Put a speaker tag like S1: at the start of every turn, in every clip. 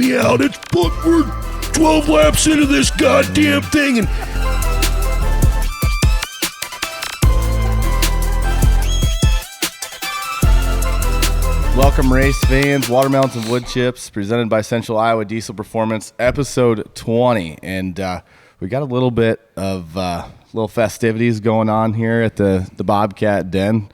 S1: me out. We're 12 laps into this goddamn thing, and
S2: welcome, race fans. Watermelons and Woodchips, presented by Central Iowa Diesel Performance, episode 20. And we got a little bit of little festivities going on here at the Bobcat Den.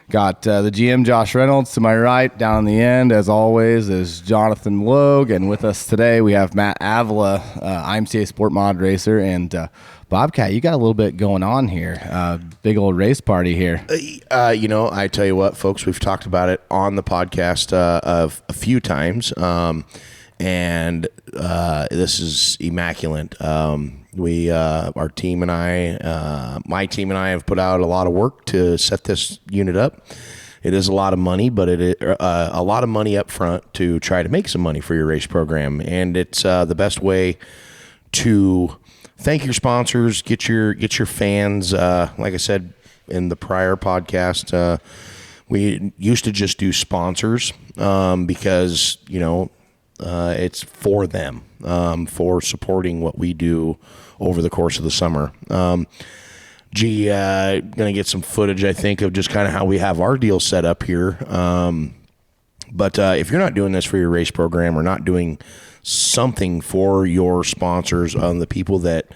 S2: Got the GM, Josh Reynolds, to my right. Down in the end, as always, is Jonathan Logue. And with us today, we have Matt Avila, IMCA Sport Mod racer. And Bobcat, you got a little bit going on here. Big old race party here.
S1: I tell you what, folks, we've talked about it on the podcast a few times. And this is immaculate. Our team and I, my team and I have put out a lot of work to set this unit up. It is a lot of money, but it is a lot of money up front to try to make some money for your race program. And it's the best way to thank your sponsors, get your fans. Like I said in the prior podcast, we used to just do sponsors because, it's for them, for supporting what we do over the course of the summer. Going to get some footage, I think, of just kind of how we have our deal set up here. But if you're not doing this for your race program or not doing something for your sponsors, the people that,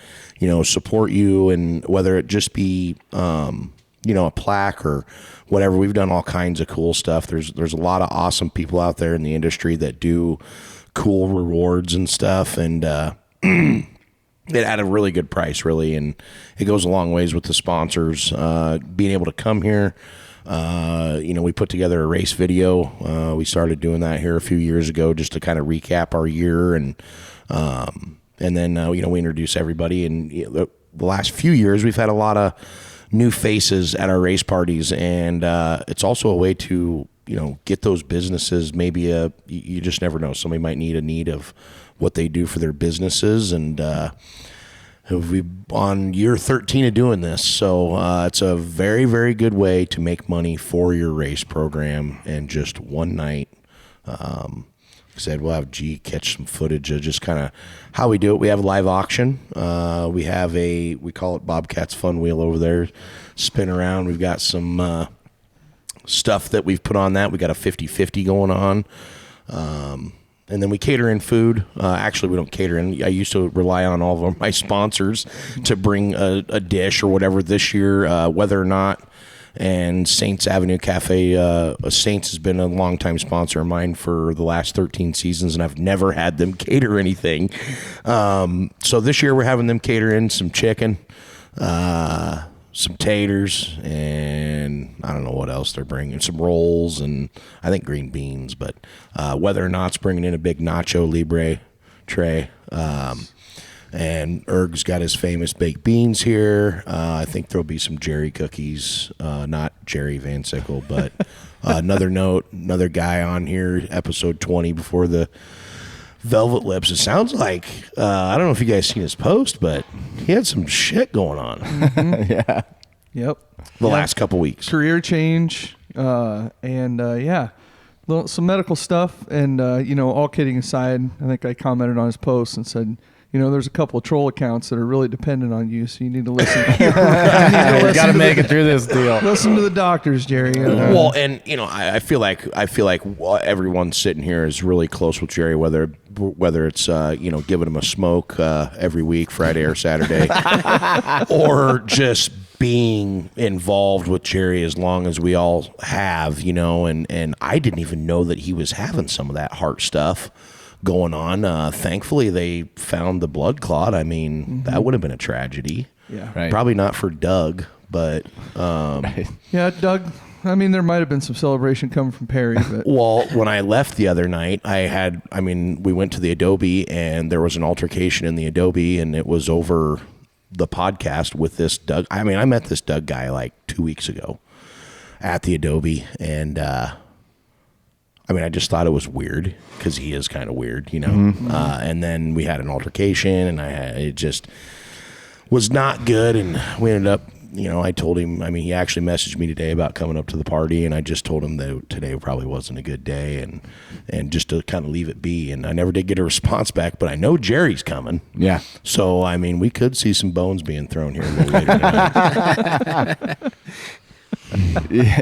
S1: support you, and whether it just be, a plaque or whatever, we've done all kinds of cool stuff. There's a lot of awesome people out there in the industry that do cool rewards and stuff, and it at a really good price, really, and it goes a long ways with the sponsors. Being able to come here, we put together a race video. We started doing that here a few years ago just to kind of recap our year, and then we introduce everybody. And the last few years, we've had a lot of new faces at our race parties, and it's also a way to get those businesses. Maybe you just never know. Somebody might need a need of what they do for their businesses, and we've on year 13 of doing this. So it's a very, very good way to make money for your race program in just one night. Like I said, we'll have G catch some footage of just kind of how we do it. We have a live auction. We call it Bobcat's Fun Wheel over there, spin around. We've got some stuff that we've put on that. We got a 50-50 going on. And then we cater in food. Actually, we don't cater in. I used to rely on all of my sponsors to bring a dish or whatever. This year, whether or not, and Saints Avenue Cafe, Saints has been a longtime sponsor of mine for the last 13 seasons, and I've never had them cater anything. So this year we're having them cater in some chicken, some taters, and I don't know what else they're bringing, some rolls, and I think green beans. But whether or not it's bringing in a big Nacho Libre tray, and Erg's got his famous baked beans here. I think there'll be some Jerry cookies, not Jerry Van Sickle, but another guy on here, episode 20 before the Velvet Lips. It sounds like, I don't know if you guys seen his post, but he had some shit going on.
S3: Mm-hmm.
S2: Yeah.
S3: Yep.
S1: The last couple weeks.
S3: Career change, and some medical stuff, and all kidding aside, I think I commented on his post and said, there's a couple of troll accounts that are really dependent on you, so you need to listen. You
S2: got to make it through this deal.
S3: Listen to the doctors, Jerry.
S1: Well, and I feel like everyone sitting here is really close with Jerry, whether it's giving him a smoke every week, Friday or Saturday, or just being involved with Jerry as long as we all have, and I didn't even know that he was having some of that heart stuff going on. Thankfully, they found the blood clot. I mean, that would have been a tragedy.
S3: Yeah,
S2: right.
S1: Probably not for Doug, but
S3: yeah, Doug. I mean, there might have been some celebration coming from Perry. But
S1: well, when I left the other night, we went to the Adobe, and there was an altercation in the Adobe, and it was over the podcast with this Doug. I met this Doug guy like 2 weeks ago at the Adobe, and I just thought it was weird because he is kind of weird, Mm-hmm. And then we had an altercation, and it just was not good, and we ended up I told him, he actually messaged me today about coming up to the party, and I just told him that today probably wasn't a good day, and just to kind of leave it be. And I never did get a response back, but I know Jerry's coming.
S2: Yeah.
S1: So, we could see some bones being thrown here a little later tonight.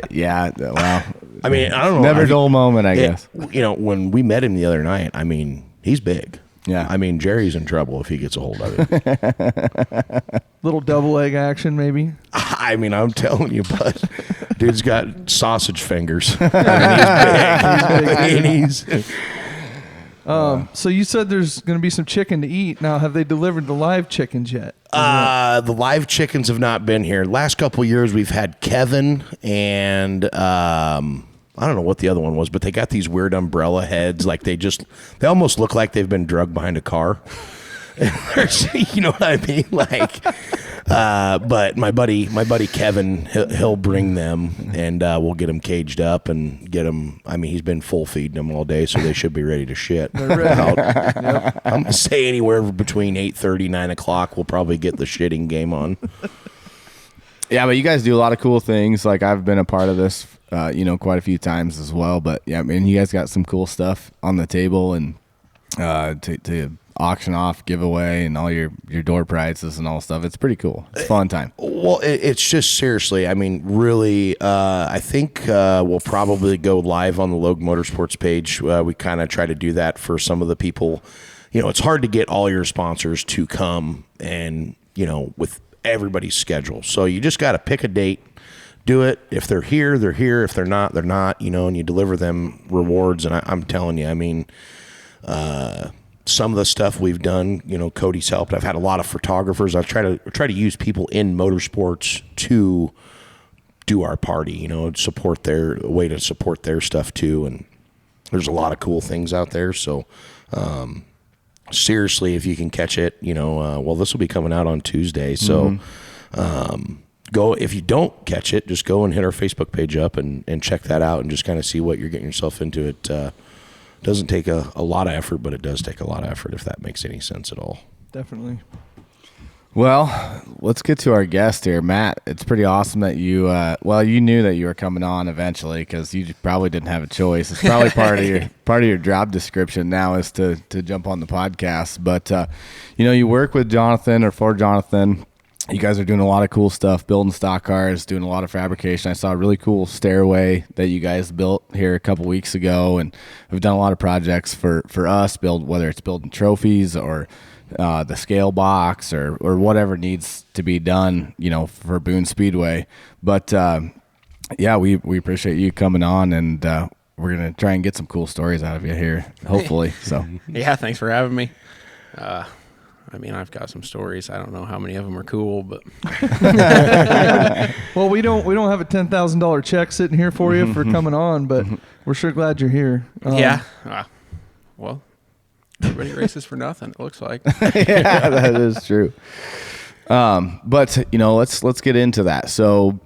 S2: Yeah. Well,
S1: I don't know.
S2: Never dull moment, I guess.
S1: When we met him the other night, he's big.
S2: Yeah.
S1: Jerry's in trouble if he gets a hold of it.
S3: Little double leg action, maybe.
S1: I'm telling you, bud. Dude's got sausage fingers. He's big. He's big.
S3: So you said there's going to be some chicken to eat. Now, have they delivered the live chickens yet?
S1: The live chickens have not been here. Last couple of years, we've had Kevin and I don't know what the other one was, but they got these weird umbrella heads. Like they almost look like they've been drugged behind a car. You know what I mean? But my buddy Kevin, he'll bring them, and we'll get them caged up and get them. He's been full feeding them all day, so they should be ready to shit.
S3: They're ready. Yep.
S1: I'm gonna say anywhere between 8:30 9 o'clock, we'll probably get the shitting game on.
S2: Yeah, but you guys do a lot of cool things. Like I've been a part of this, quite a few times as well. But yeah, you guys got some cool stuff on the table, and to auction off, giveaway, and all your door prizes and all stuff. It's pretty cool. It's a fun time.
S1: Well, it's just seriously. Really, I think we'll probably go live on the Logue Motorsports page. We kind of try to do that for some of the people. It's hard to get all your sponsors to come, and with everybody's schedule. So you just got to pick a date, do it. If they're here, they're here. If they're not, they're not, and you deliver them rewards. And I'm telling you, some of the stuff we've done, Cody's helped. I've had a lot of photographers. I've tried to use people in motorsports to do our party, support their way to support their stuff too. And there's a lot of cool things out there. So, seriously, if you can catch it, this will be coming out on Tuesday. So, go, if you don't catch it, just go and hit our Facebook page up and check that out and just kind of see what you're getting yourself into. It doesn't take a lot of effort, but it does take a lot of effort, if that makes any sense at all.
S3: Definitely.
S2: Well, let's get to our guest here, Matt. It's pretty awesome that you knew that you were coming on eventually, because you probably didn't have a choice. It's probably part of your job description now is to jump on the podcast. But you work with Jonathan or for Jonathan. You guys are doing a lot of cool stuff, building stock cars, doing a lot of fabrication. I saw a really cool stairway that you guys built here a couple weeks ago, and we've done a lot of projects for us, whether it's building trophies or the scale box or whatever needs to be done, for Boone Speedway. But we appreciate you coming on, and we're gonna try and get some cool stories out of you here, hopefully. So
S4: yeah, thanks for having me. I've got some stories. I don't know how many of them are cool, but
S3: well, we don't have a $10,000 check sitting here for you for coming on, but we're sure glad you're here.
S4: Well, everybody races for nothing, it looks like.
S2: Yeah, that is true. But let's get into that. So,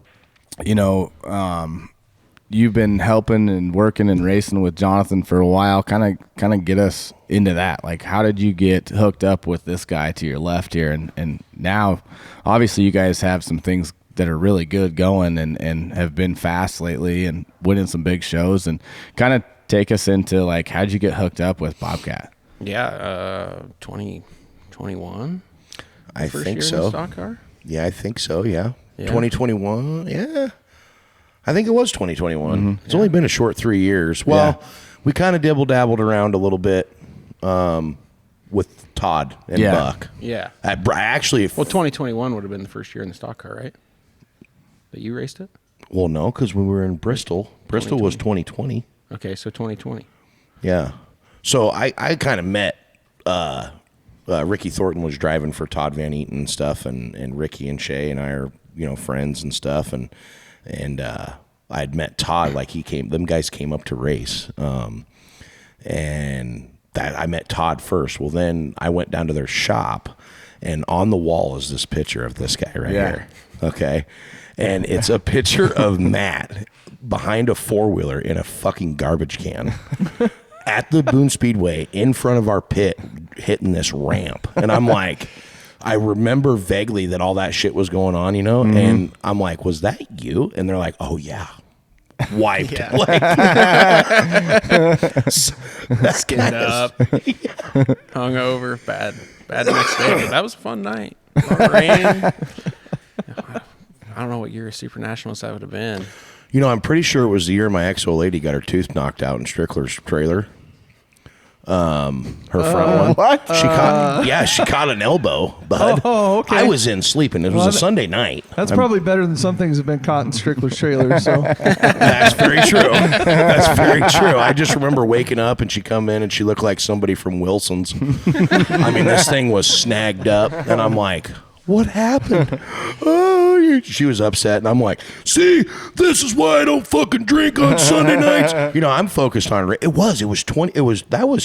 S2: you've been helping and working and racing with Jonathan for a while. Kind of get us into that. Like, how did you get hooked up with this guy to your left here? And now, obviously, you guys have some things that are really good going and have been fast lately and winning some big shows. And kind of take us into, like, how'd you get hooked up with Bobcat?
S4: Yeah, 2021.
S1: I
S4: First
S1: think
S4: year
S1: so.
S4: In the stock car?
S1: Yeah, I think so. Yeah. 2021. Yeah. I think it was 2021. It's only been a short 3 years. Well, we kind of dibble-dabbled around a little bit with Todd and Buck.
S4: Yeah.
S1: Actually,
S4: 2021 would have been the first year in the stock car, right? That you raced it?
S1: Well, no, because when we were in Bristol was 2020.
S4: Okay, so 2020.
S1: Yeah. So I kind of met Ricky Thornton was driving for Todd Van Eaton and stuff, and Ricky and Shay and I are friends and stuff, and I had met Todd, like them guys came up to race, and that I met Todd first. Well, then I went down to their shop, and on the wall is this picture of this guy right here. Okay. And it's a picture of Matt behind a four-wheeler in a fucking garbage can at the Boone Speedway in front of our pit hitting this ramp. And I'm like, I remember vaguely that all that shit was going on, and I'm like, was that you? And they're like, oh yeah. Wiped. Like,
S4: Skinned up, hungover, bad next day. But that was a fun night. Rain. I don't know what year of Super Nationals that would have been.
S1: I'm pretty sure it was the year my ex-old lady got her tooth knocked out in Strickler's trailer. Her front one.
S2: What?
S1: She caught an elbow, bud.
S3: Oh, okay.
S1: I was in sleeping. It was a Sunday night.
S3: That's probably better than some things have been caught in Strickler's trailer. So
S1: That's very true. That's very true. I just remember waking up and she come in and she looked like somebody from Wilson's. I mean, this thing was snagged up, and I'm like, what happened? She was upset, and I'm like, see, this is why I don't fucking drink on Sunday nights. I'm focused on it. That was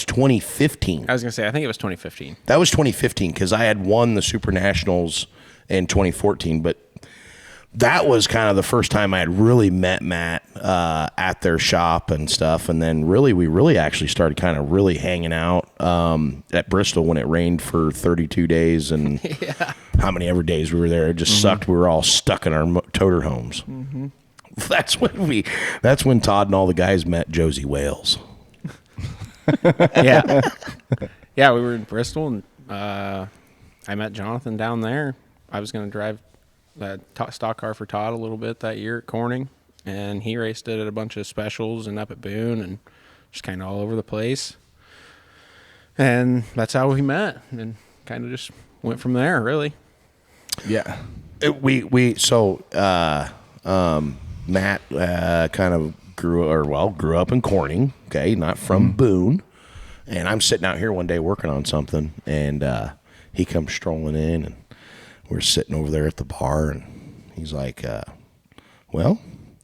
S1: 2015.
S4: I was gonna say, I think it was 2015.
S1: That was 2015 because I had won the Super Nationals in 2014, but that was kind of the first time I had really met Matt at their shop and stuff. And then we really actually started kind of really hanging out at Bristol when it rained for 32 days and how many ever days we were there. It just sucked. We were all stuck in our toter homes. Mm-hmm. That's when Todd and all the guys met Josie Wales.
S4: Yeah, we were in Bristol, and I met Jonathan down there. I was going to drive that stock car for Todd a little bit that year at Corning, and he raced it at a bunch of specials and up at Boone and just kind of all over the place. And that's how we met, and kind of just went from there, really.
S2: Yeah.
S1: Matt kind of grew up in Corning, okay, not from Boone. And I'm sitting out here one day working on something, and he comes strolling in, and we're sitting over there at the bar, and he's like,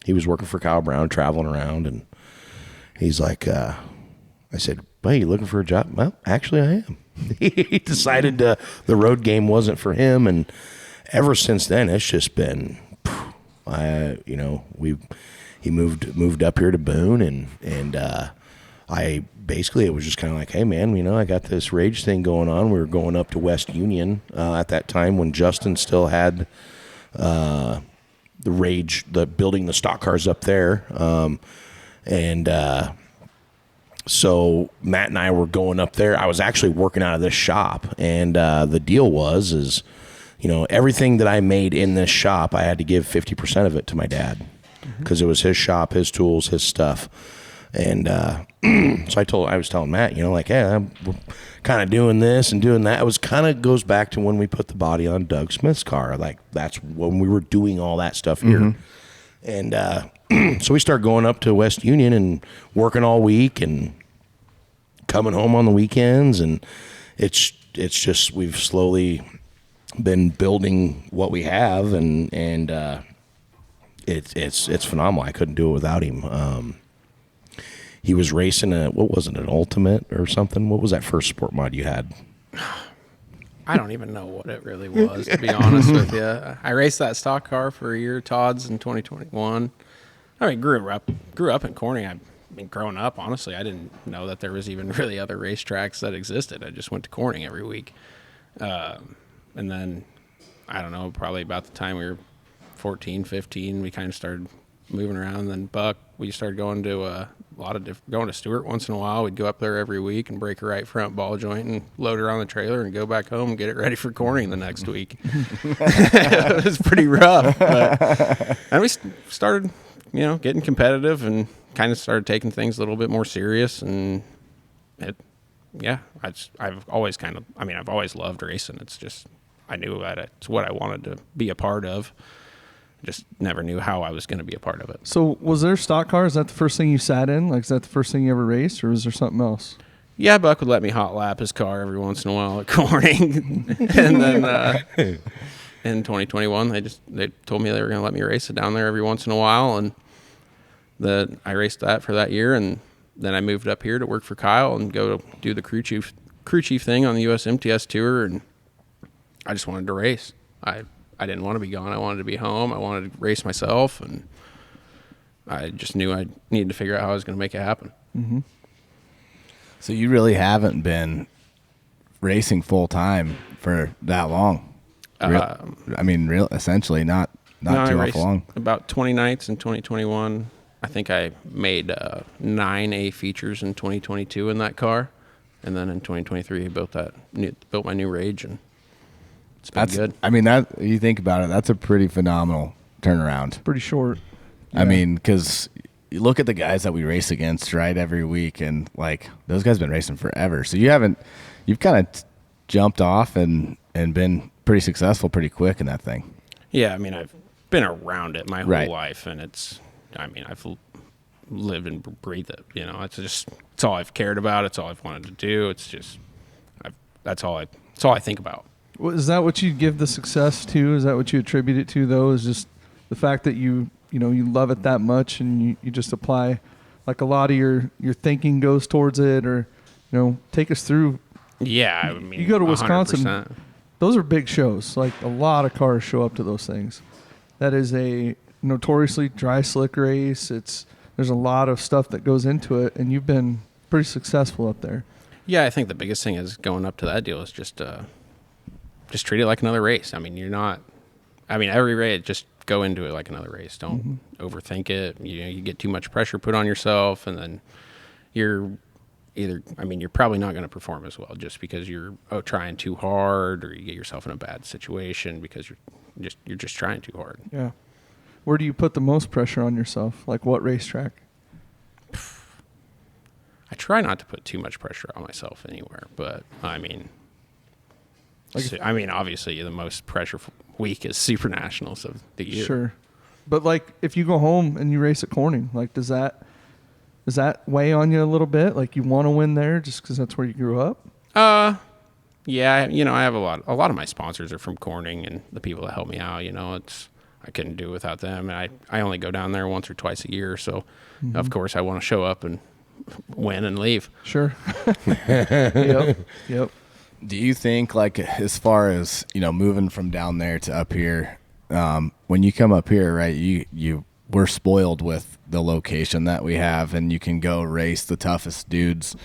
S1: he was working for Kyle Brown, traveling around, and he's like, I said, hey, you looking for a job? Well, actually, I am. He decided the road game wasn't for him, and ever since then, it's just been, he moved up here to Boone, and I basically, it was just kind of like, hey man, I got this rage thing going on. We were going up to West Union at that time when Justin still had the rage, building the stock cars up there, so Matt and I were going up there. I was actually working out of this shop, and the deal was everything that I made in this shop, I had to give 50% of it to my dad because it was his shop, his tools, his stuff. And so I was telling Matt, hey, I'm kind of doing this and doing that. It was kind of goes back to when we put the body on Doug Smith's car. Like that's when we were doing all that stuff here. And so we started going up to West Union and working all week and coming home on the weekends. And it's just we've slowly been building what we have, and it's phenomenal. I couldn't do it without him. He was racing what was it, an Ultimate or something? What was that first sport mod you had?
S4: I don't even know what it really was, to be honest with you. I raced that stock car for a year, Todd's in 2021. I mean, grew up in Corning. I mean, growing up, honestly, I didn't know that there was even really other racetracks that existed. I just went to Corning every week. And then, I don't know, probably about the time we were 14, 15, we kind of started moving around. And then Buck, we started going to going to Stewart once in a while. We'd go up there every week and break a right front ball joint and load her on the trailer and go back home and get it ready for Corning the next week. It was pretty rough. And we started, getting competitive and kind of started taking things a little bit more serious. And I've always loved racing. It's just, I knew that it's what I wanted to be a part of. Just never knew how I was going to be a part of it.
S3: So was there stock car? Is that the first thing you sat in? Like, is that the first thing you ever raced, or was there something else?
S4: Yeah, Buck would let me hot lap his car every once in a while at Corning. And then in 2021, they told me they were going to let me race it down there every once in a while. And I raced that for that year. And then I moved up here to work for Kyle and go do the crew chief thing on the US MTS tour. And I just wanted to race. I didn't want to be gone. I wanted to be home. I wanted to race myself, and I just knew I needed to figure out how I was going to make it happen.
S2: Mm-hmm. So you really haven't been racing full time for that long? Essentially not
S4: No, I
S2: too
S4: raced
S2: awful long.
S4: about 20 nights in 2021. I think I made 9 A features in 2022 in that car, and then in 2023 I built my new Rage, and it's been good.
S2: I mean, that you think about it, that's a pretty phenomenal turnaround.
S3: Pretty short.
S2: I mean, because you look at the guys that we race against, right, every week, and like those guys have been racing forever. So you've kind of jumped off and been pretty successful pretty quick in that thing.
S4: Yeah, I mean, I've been around it my whole
S2: Right.
S4: life, and I've lived and breathed it. It's all I've cared about. It's all I've wanted to do. It's just, that's all I think about.
S3: Well, is that what you give the success to? Is that what you attribute it to, though? Is just the fact that you love it that much, and you just apply, like, a lot of your thinking goes towards it, or take us through.
S4: Yeah, I mean,
S3: You go to Wisconsin.
S4: 100%.
S3: Those are big shows. Like, a lot of cars show up to those things. That is a notoriously dry slick race. There's a lot of stuff that goes into it, and you've been pretty successful up there.
S4: Yeah, I think the biggest thing is going up to that deal is just treat it like another race. I mean, every race, just go into it like another race. Don't overthink it. You get too much pressure put on yourself, and then you're probably not going to perform as well just because you're trying too hard, or you get yourself in a bad situation because you're just trying too hard.
S3: Yeah. Where do you put the most pressure on yourself? Like, what racetrack?
S4: I try not to put too much pressure on myself anywhere, but obviously the most pressure week is Super Nationals of the year.
S3: Sure. But, like, if you go home and you race at Corning, like, does that weigh on you a little bit? Like, you want to win there just because that's where you grew up?
S4: Yeah, I have a lot of my sponsors are from Corning, and the people that help me out, I couldn't do it without them. And I only go down there once or twice a year, so of course I want to show up and win and leave.
S3: Sure. Yep.
S2: Do you think, like, as far as moving from down there to up here, when you come up here, right, we're spoiled with the location that we have, and you can go race the toughest dudes,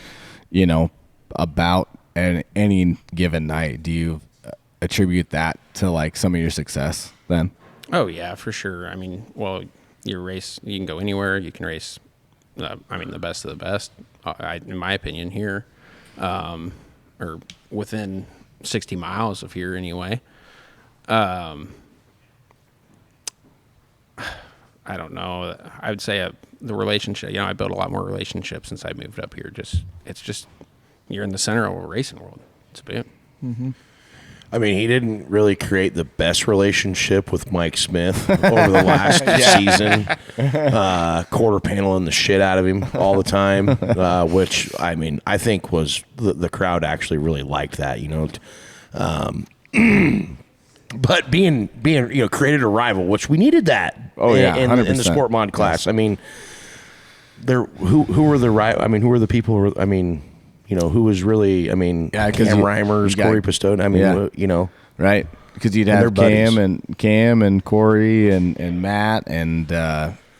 S2: about any given night. Do you attribute that to, like, some of your success then?
S4: Oh yeah, for sure. I mean, well, you can go anywhere. You can race, the best of the best, in my opinion, here, or within 60 miles of here anyway. I don't know. I would say the relationship, I built a lot more relationships since I moved up here. It's just, you're in the center of a racing world. It's a bit.
S3: Mm-hmm.
S1: I mean, he didn't really create the best relationship with Mike Smith over the last season, quarter paneling the shit out of him all the time, which, I think was the crowd actually really liked that, but being created a rival, which we needed that in the Sport Mod class. Yes. I mean, who were the who were the people who were, who was really, Cam Reimers, Corey Pistone,
S2: Right, because you'd have Cam and Corey and Matt and,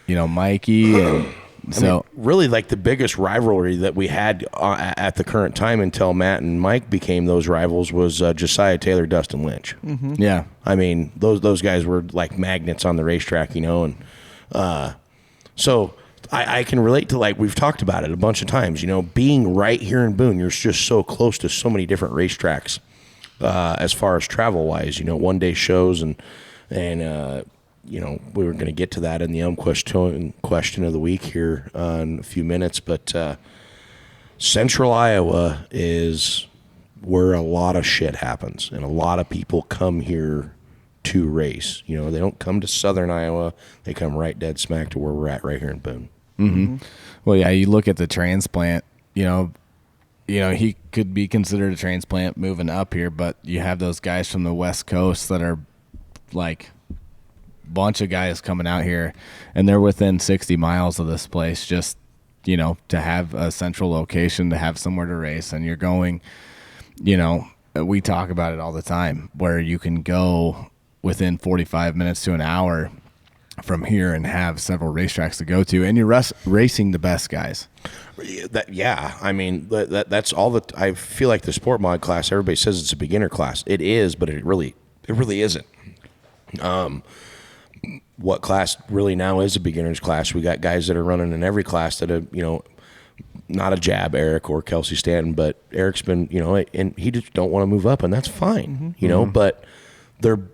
S2: Mikey. And so
S1: really, like, the biggest rivalry that we had at the current time until Matt and Mike became those rivals was Josiah Taylor, Dustin Lynch.
S3: Mm-hmm.
S2: Yeah.
S1: Those guys were like magnets on the racetrack, and so I can relate to, like, we've talked about it a bunch of times, being right here in Boone, you're just so close to so many different racetracks as far as travel-wise, one day shows and we were going to get to that in the question of the week here in a few minutes, but Central Iowa is where a lot of shit happens, and a lot of people come here to race. They don't come to Southern Iowa; they come right dead smack to where we're at right here in Boone.
S2: Mm-hmm. Well, yeah, you look at the transplant. He could be considered a transplant moving up here, but you have those guys from the West Coast that are like bunch of guys coming out here, and they're within 60 miles of this place just, to have a central location, to have somewhere to race. And you're going, we talk about it all the time, where you can go within 45 minutes to an hour from here and have several racetracks to go to, and you're racing the best guys.
S1: That's all that I feel like the Sport Mod class, everybody says it's a beginner class. It is, but it really It really isn't. What class really now is a beginner's class? We got guys that are running in every class that are, not a jab Eric or Kelsey Stanton, but Eric's been, and he just don't want to move up, and that's fine, but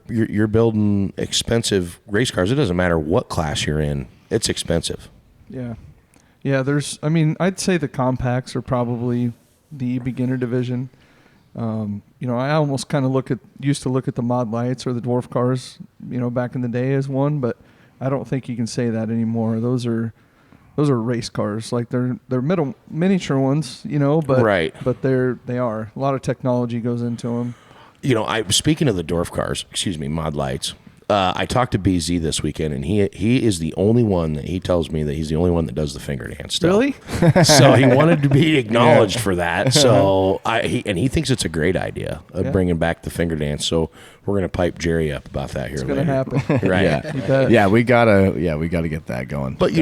S1: you're building expensive race cars. It doesn't matter what class you're in. It's expensive.
S3: Yeah. Yeah, I'd say the compacts are probably the beginner division. I almost kind of used to look at the mod lights or the dwarf cars, back in the day as one, but I don't think you can say that anymore. Those are race cars. Like they're miniature ones, but
S1: right.
S3: But they are. A lot of technology goes into them.
S1: Speaking of the dwarf cars, mod lights. I talked to BZ this weekend, and he is the only one that he tells me that he's the only one that does the finger dance still.
S3: Really?
S1: So he wanted to be acknowledged for that. So he thinks it's a great idea of bringing back the finger dance. So we're gonna pipe Jerry up about that here later.
S3: It's gonna happen,
S1: right?
S2: Yeah, we gotta get that going.
S1: But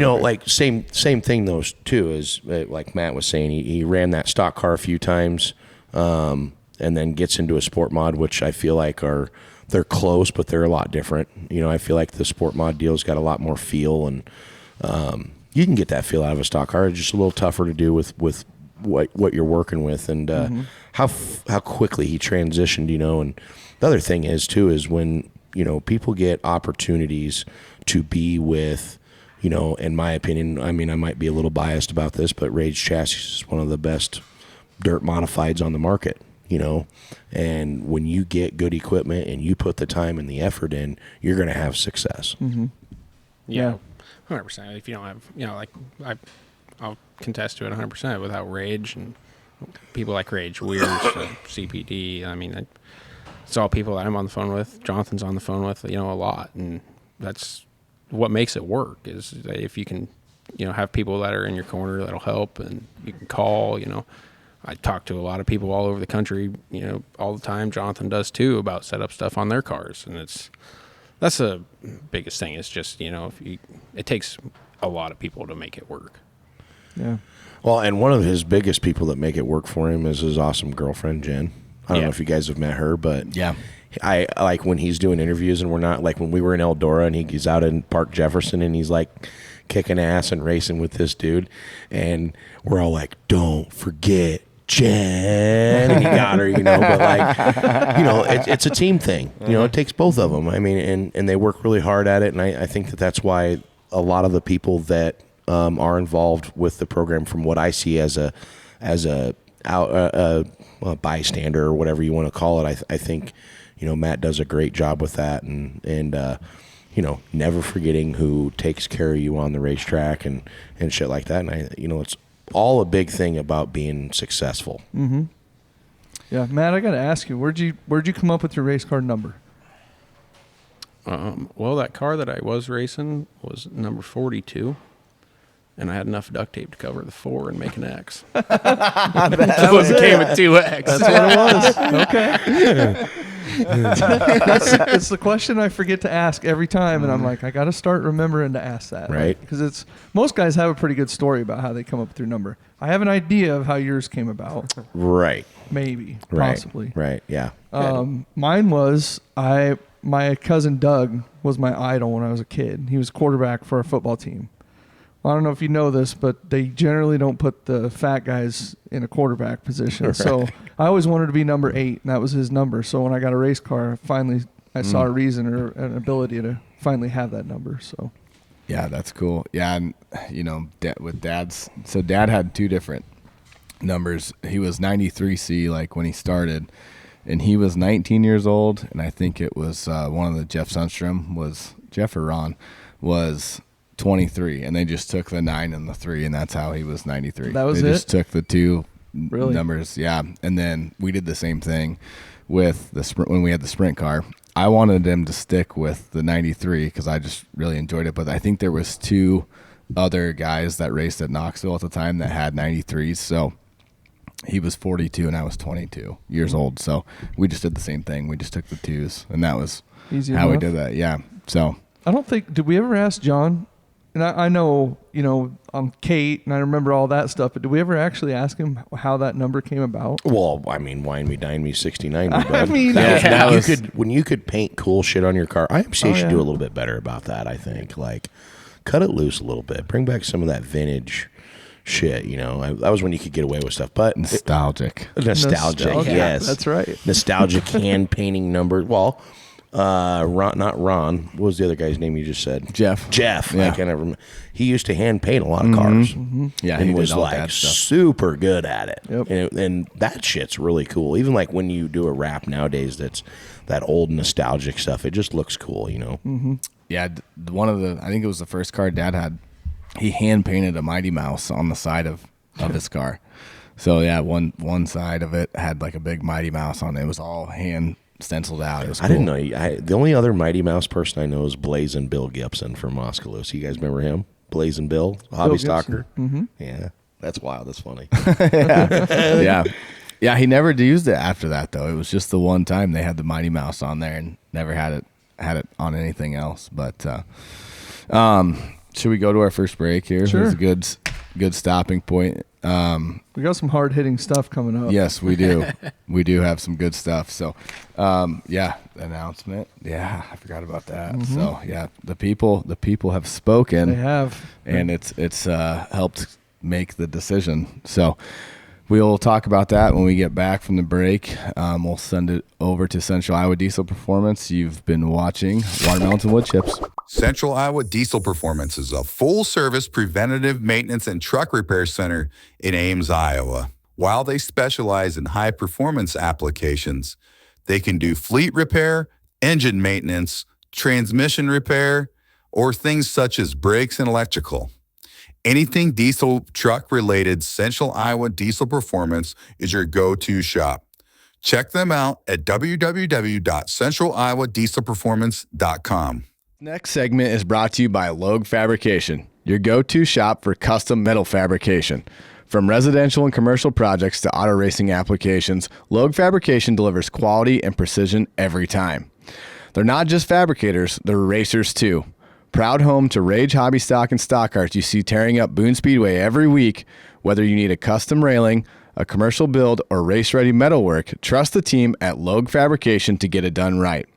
S1: same thing though too is like Matt was saying. He ran that stock car a few times, and then gets into a sport mod, which I feel like they're close, but they're a lot different. I feel like the sport mod deal's got a lot more feel, and you can get that feel out of a stock car. It's just a little tougher to do with what you're working with, and how quickly he transitioned. And the other thing is when people get opportunities to be with, in my opinion, I might be a little biased about this, but Rage Chassis is one of the best dirt modifieds on the market. And when you get good equipment and you put the time and the effort in, you're going to have success.
S3: Mm-hmm.
S4: Yeah, 100%. If you don't have, I'll contest to it 100% without Rage and people like Rage, Weirs, CPD. It's all people that I'm on the phone with. Jonathan's on the phone with, a lot, and that's what makes it work. Is if you can, have people that are in your corner that'll help, and you can call, I talk to a lot of people all over the country, all the time. Jonathan does too, about set up stuff on their cars. And that's the biggest thing is just, it takes a lot of people to make it work.
S3: Yeah.
S1: Well, and one of his biggest people that make it work for him is his awesome girlfriend, Jen. I don't know if you guys have met her, but
S2: yeah,
S1: I like when he's doing interviews, and we're not like when we were in Eldora and he's out in Park Jefferson and he's like kicking ass and racing with this dude. And we're all like, don't forget Jen, and he got her, but it's a team thing. It takes both of them. And they work really hard at it. And I think that's why a lot of the people that are involved with the program, from what I see as a bystander or whatever you want to call it, I think, Matt does a great job with that, and never forgetting who takes care of you on the racetrack and shit like that. And it's all a big thing about being successful.
S3: Mm-hmm. Yeah, Matt, I got to ask you, where'd you come up with your race car number?
S4: Well, that car that I was racing was number 42, and I had enough duct tape to cover the 4 and make an X.
S3: That was it.
S4: Became a 2X.
S3: That's what it was. Okay. It's the question I forget to ask every time, and I'm like, I got to start remembering to ask that,
S1: right?
S3: Because most guys have a pretty good story about how they come up with their number. I have an idea of how yours came about,
S1: right?
S3: Maybe,
S1: right.
S3: Possibly,
S1: right? Yeah.
S3: Mine was my cousin Doug was my idol when I was a kid. He was quarterback for our football team. I don't know if you know this, but they generally don't put the fat guys in a quarterback position. Right. So I always wanted to be number 8, and that was his number. So when I got a race car, I saw a reason or an ability to finally have that number. So
S2: yeah, that's cool. Yeah, and with Dad's, so Dad had 2 different numbers. He was 93C like when he started, and he was 19 years old, and I think it was one of the Jeff Sundstrom was Jeff or Ron was 23, and they just took the 9 and the 3, and that's how he was 93.
S3: That was
S2: they
S3: it?
S2: Just took the 2
S3: really?
S2: Numbers, yeah. And then we did the same thing with the sprint when we had the sprint car. I wanted him to stick with the 93 because I just really enjoyed it, but I think there was 2 other guys that raced at Knoxville at the time that had 93s, so he was 42 and I was 22 years old, so we just did the same thing. We just took the 2s, and that was
S3: easy
S2: how
S3: enough.
S2: we did that. Yeah. So
S3: I don't think, did we ever ask John And I know, Kate, and I remember all that stuff, but did we ever actually ask him how that number came about?
S1: Well, I mean, wine me, dine me, 69 me, bud.
S3: I mean,
S1: When you could paint cool shit on your car, IMCA should do a little bit better about that, I think. Like, cut it loose a little bit. Bring back some of that vintage shit, that was when you could get away with stuff. But
S2: Nostalgic,
S1: yes.
S3: That's right.
S1: Nostalgic hand painting numbers. Well, not Ron. What was the other guy's name you just said?
S2: Jeff.
S1: Yeah. I can't remember. He used to hand paint a lot of cars.
S2: Mm-hmm. Yeah,
S1: and
S2: he
S1: was
S2: did all
S1: like
S2: that stuff.
S1: super good at it.
S3: Yep.
S1: And that shit's really cool. Even like when you do a wrap nowadays, that's that old nostalgic stuff. It just looks cool,
S3: Mm-hmm.
S2: Yeah, I think it was the first car Dad had. He hand painted a Mighty Mouse on the side of his car. So yeah, one side of it had like a big Mighty Mouse on it. It was all hand stenciled out. It was cool.
S1: I didn't know. The only other Mighty Mouse person I know is Blazin' Bill Gibson from Oskaloosa. You guys remember him? Blazin' Bill, hobby stocker.
S3: Mm-hmm.
S1: Yeah, that's wild. That's funny.
S2: Yeah. He never used it after that though. It was just the one time they had the Mighty Mouse on there and never had it on anything else. But should we go to our first break here?
S3: Sure.
S2: It's a good stopping point.
S3: We got some hard-hitting stuff coming up.
S2: Yes, we do. We do have some good stuff. So, announcement. Yeah, I forgot about that.
S3: Mm-hmm.
S2: So, yeah, the people have spoken.
S3: They have.
S2: And it's helped make the decision. So, we'll talk about that when we get back from the break. We'll send it over to Central Iowa Diesel Performance. You've been watching Watermelons and Woodchips.
S5: Central Iowa Diesel Performance is a full-service preventative maintenance and truck repair center in Ames, Iowa. While they specialize in high-performance applications, they can do fleet repair, engine maintenance, transmission repair, or things such as brakes and electrical. Anything diesel truck related, Central Iowa Diesel Performance is your go-to shop. Check them out at www.centraliowadieselperformance.com.
S2: Next segment is brought to you by Logue Fabrication, your go-to shop for custom metal fabrication. From residential and commercial projects to auto racing applications, Logue Fabrication delivers quality and precision every time. They're not just fabricators, they're racers too. Proud home to Rage Hobby Stock and Stock Carts you see tearing up Boone Speedway every week. Whether you need a custom railing, a commercial build, or race-ready metalwork, trust the team at Logue Fabrication to get it done right.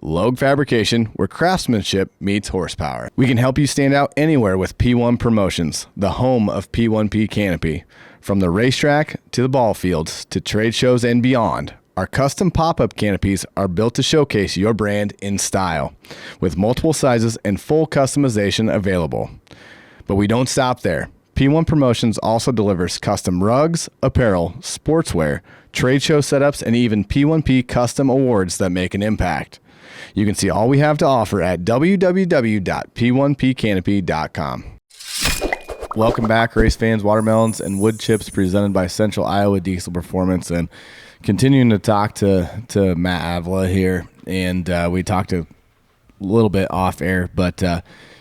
S2: Logue Fabrication, where craftsmanship meets horsepower. We can help you stand out anywhere with P1 Promotions, the home of P1P Canopy. From the racetrack to the ball fields to trade shows and beyond, our custom pop-up canopies are built to showcase your brand in style, with multiple sizes and full customization available. But we don't stop there. P1 Promotions also delivers custom rugs, apparel, sportswear, trade show setups, and even P1P custom awards that make an impact. You can see all we have to offer at www.p1pcanopy.com. Welcome back, race fans, Watermelons, and Woodchips, presented by Central Iowa Diesel Performance. And continuing to talk to Matt Avila here, and we talked a little bit off air, but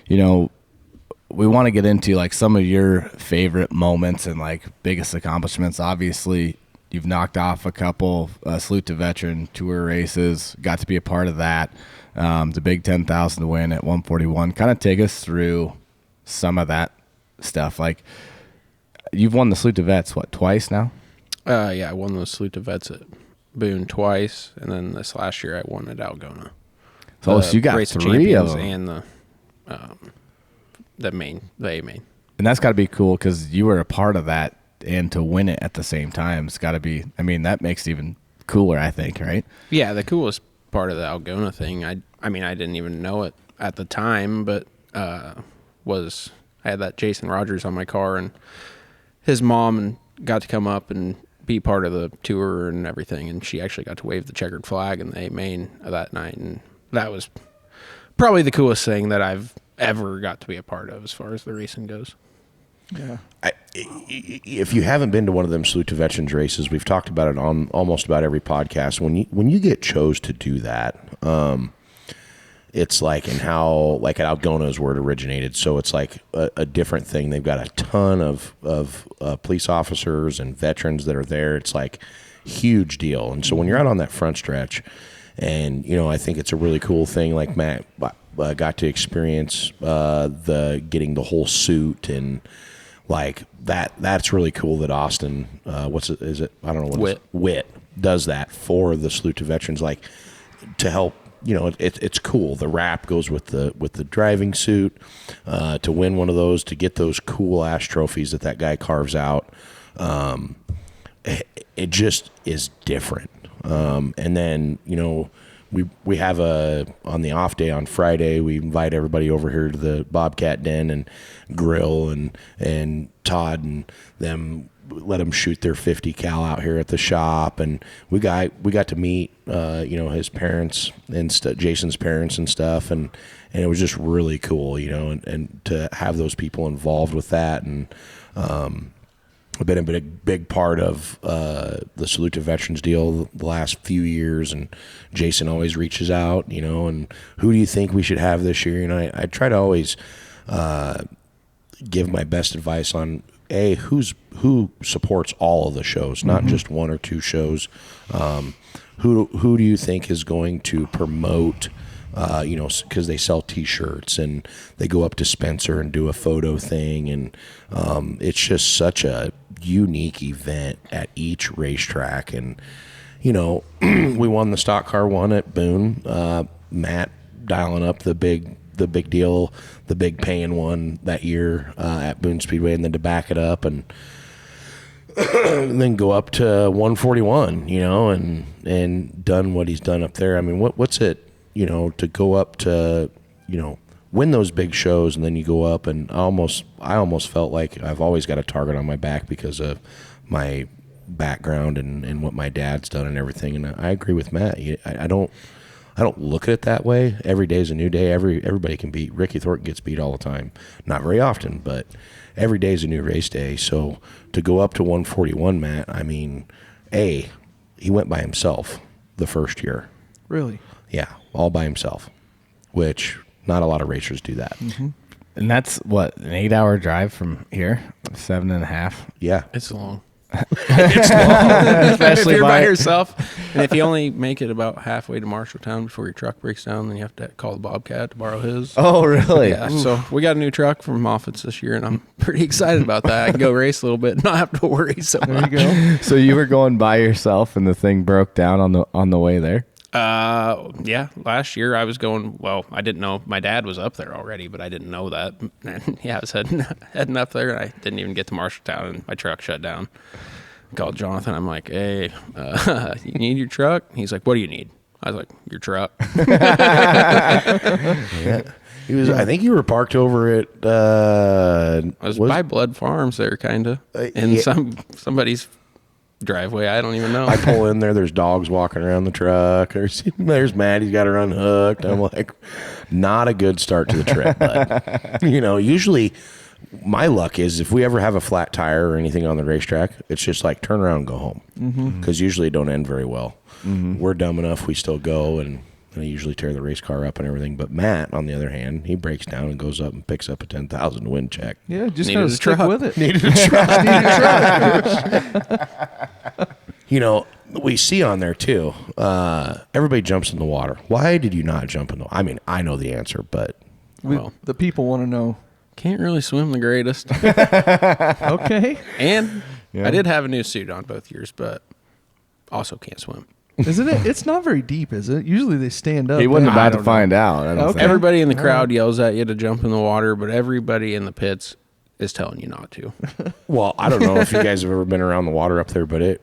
S2: we want to get into like some of your favorite moments and like biggest accomplishments. Obviously, you've knocked off a couple Salute to Veteran Tour races, got to be a part of that. The big 10,000 to win at 141. Kind of take us through some of that stuff. Like, you've won the Salute to Vets, twice now?
S4: Yeah, I won the Salute to Vets at Boone twice, and then this last year I won at Algona.
S2: So you got
S4: Race of
S2: 3 of them.
S4: and the A main.
S2: And that's got to be cool because you were a part of that, and to win it at the same time, it's got to be, I mean, that makes it even cooler, I think, right?
S4: Yeah, the coolest part of the Algona thing, I didn't even know it at the time, but was I had that Jason Rogers on my car, and his mom got to come up and be part of the tour and everything, and she actually got to wave the checkered flag in the A main that night, and that was probably the coolest thing that I've ever got to be a part of as far as the racing goes.
S3: Yeah.
S1: If you haven't been to one of them Salute to Veterans races, we've talked about it on almost about every podcast. When you get chose to do that, it's like, and how, like at Algona is where it originated. So it's like a different thing. They've got a ton of police officers and veterans that are there. It's like huge deal. And so when you're out on that front stretch And, you know, I think it's a really cool thing. Like Matt got to experience getting the whole suit, and like that's really cool that Austin, I don't know what Wit does that for the Salute to Veterans, like to help. You know, it's cool. The wrap goes with the driving suit. To win one of those, to get those cool ass trophies that guy carves out, it just is different. And then, you know, we have on the off day on Friday, we invite everybody over here to the Bobcat Den and grill, and Todd and them let them shoot their 50 cal out here at the shop, and we got to meet you know, his parents and Jason's parents and stuff, and it was just really cool, you know, and to have those people involved with that. And I've been a big part of the Salute to Veterans deal the last few years, and Jason always reaches out, you know, and who do you think we should have this year? And I try to always give my best advice on who supports all of the shows, not just one or two shows. Who do you think is going to promote? You know, because they sell T-shirts and they go up to Spencer and do a photo thing, and it's just such a unique event at each racetrack. And you know, we won the stock car one at Boone. Matt dialing up the big deal, the big paying one that year at Boone Speedway, and then to back it up and then go up to 141, you know, and done what he's done up there. I mean, what's it, you know, to go up to, you know, win those big shows, and then you go up, and I almost felt like I've always got a target on my back because of my background and what my dad's done and everything. And I agree with Matt. I don't look at it that way. Every day is a new day. Everybody can beat. Ricky Thornton gets beat all the time. Not very often, but every day is a new race day. So to go up to 141, Matt, I mean, he went by himself the first year.
S3: Really?
S1: Yeah, all by himself, which not a lot of racers do that.
S3: Mm-hmm.
S2: And that's what, an 8-hour drive from here, 7.5.
S1: Yeah,
S4: It's long.
S1: it's long.
S2: Especially
S4: if you're by
S2: by
S4: yourself, and if you only make it about halfway to Marshalltown before your truck breaks down, then you have to call the Bobcat to borrow his.
S2: Oh, really?
S4: Yeah, so we got a new truck from Moffitt's this year, and I'm pretty excited about that. I can go race a little bit and not have to worry so
S3: There
S4: much.
S3: you go.
S2: So you were going by yourself, and the thing broke down on the way there?
S4: Yeah, last year I was going, well, I didn't know, my dad was up there already, but I didn't know that. And yeah, I was heading up there, and I didn't even get to Marshalltown, and my truck shut down. I called Jonathan. I'm like, hey, you need your truck? He's like, what do you need? I was like, your truck.
S1: Yeah. I think you were parked over at.
S4: I was by Blood Farms there, kind of, in
S1: yeah.
S4: somebody's driveway. I don't even know.
S1: I pull in there. There's dogs walking around the truck. There's Matt. He's got her unhooked. I'm like, not a good start to the trip. But you know, usually my luck is if we ever have a flat tire or anything on the racetrack, it's just like turn around and go home, because usually it don't end very well. We're dumb enough, we still go, and I usually tear the race car up and everything. But Matt, on the other hand, he breaks down and goes up and picks up a 10,000 win check.
S3: Yeah, just
S4: Needed
S3: gotta
S4: a
S3: stick
S4: truck.
S3: with it.
S1: Needed a truck. You know, we see on there too, everybody jumps in the water. Why did you not jump in the water? I mean, I know the answer, but
S4: Well,
S3: The people want to know.
S4: can't really swim the greatest.
S3: Okay.
S4: And
S2: Yeah.
S4: I did have a new suit on both years, but also can't swim.
S3: Isn't it? It's not very deep, is it? Usually they stand up.
S2: He wasn't
S3: don't
S2: about
S3: they?
S2: to find out. I don't
S3: Okay.
S2: think.
S4: Everybody in the crowd yells at you to jump in the water, but everybody in the pits is telling you not to.
S1: well, I don't know if you guys have ever been around the water up there, but it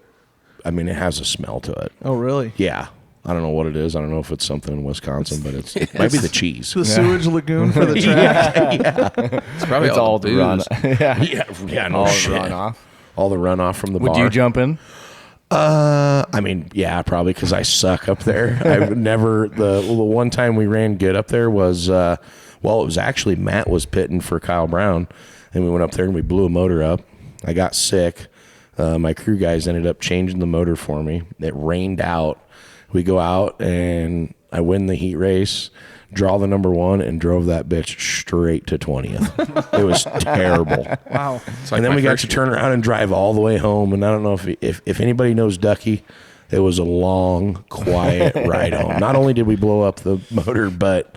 S1: has a smell to it.
S3: Oh, really?
S1: Yeah. I don't know what it is. I don't know if it's something in Wisconsin, but it might be the cheese.
S3: The sewage lagoon for the track.
S4: It's probably
S2: It's all the
S4: booze.
S2: run. Yeah.
S1: Yeah, no
S2: All the
S1: shit.
S2: runoff.
S1: All the runoff from the
S2: Would
S1: bar.
S2: you jump in?
S1: I mean, yeah, probably because I suck up there. I've never the one time we ran good up there was it was actually Matt was pitting for Kyle Brown, and we went up there and we blew a motor up. I got sick. My crew guys ended up changing the motor for me. It rained out. We go out and I win the heat race, draw the number one, and drove that bitch straight to 20th. It was terrible.
S3: Wow.
S4: It's like
S1: And then
S4: my
S1: we got
S4: first
S1: to
S4: year.
S1: turn around and drive all the way home. And I don't know if anybody knows Ducky, It was a long, quiet ride home. Not only did we blow up the motor, but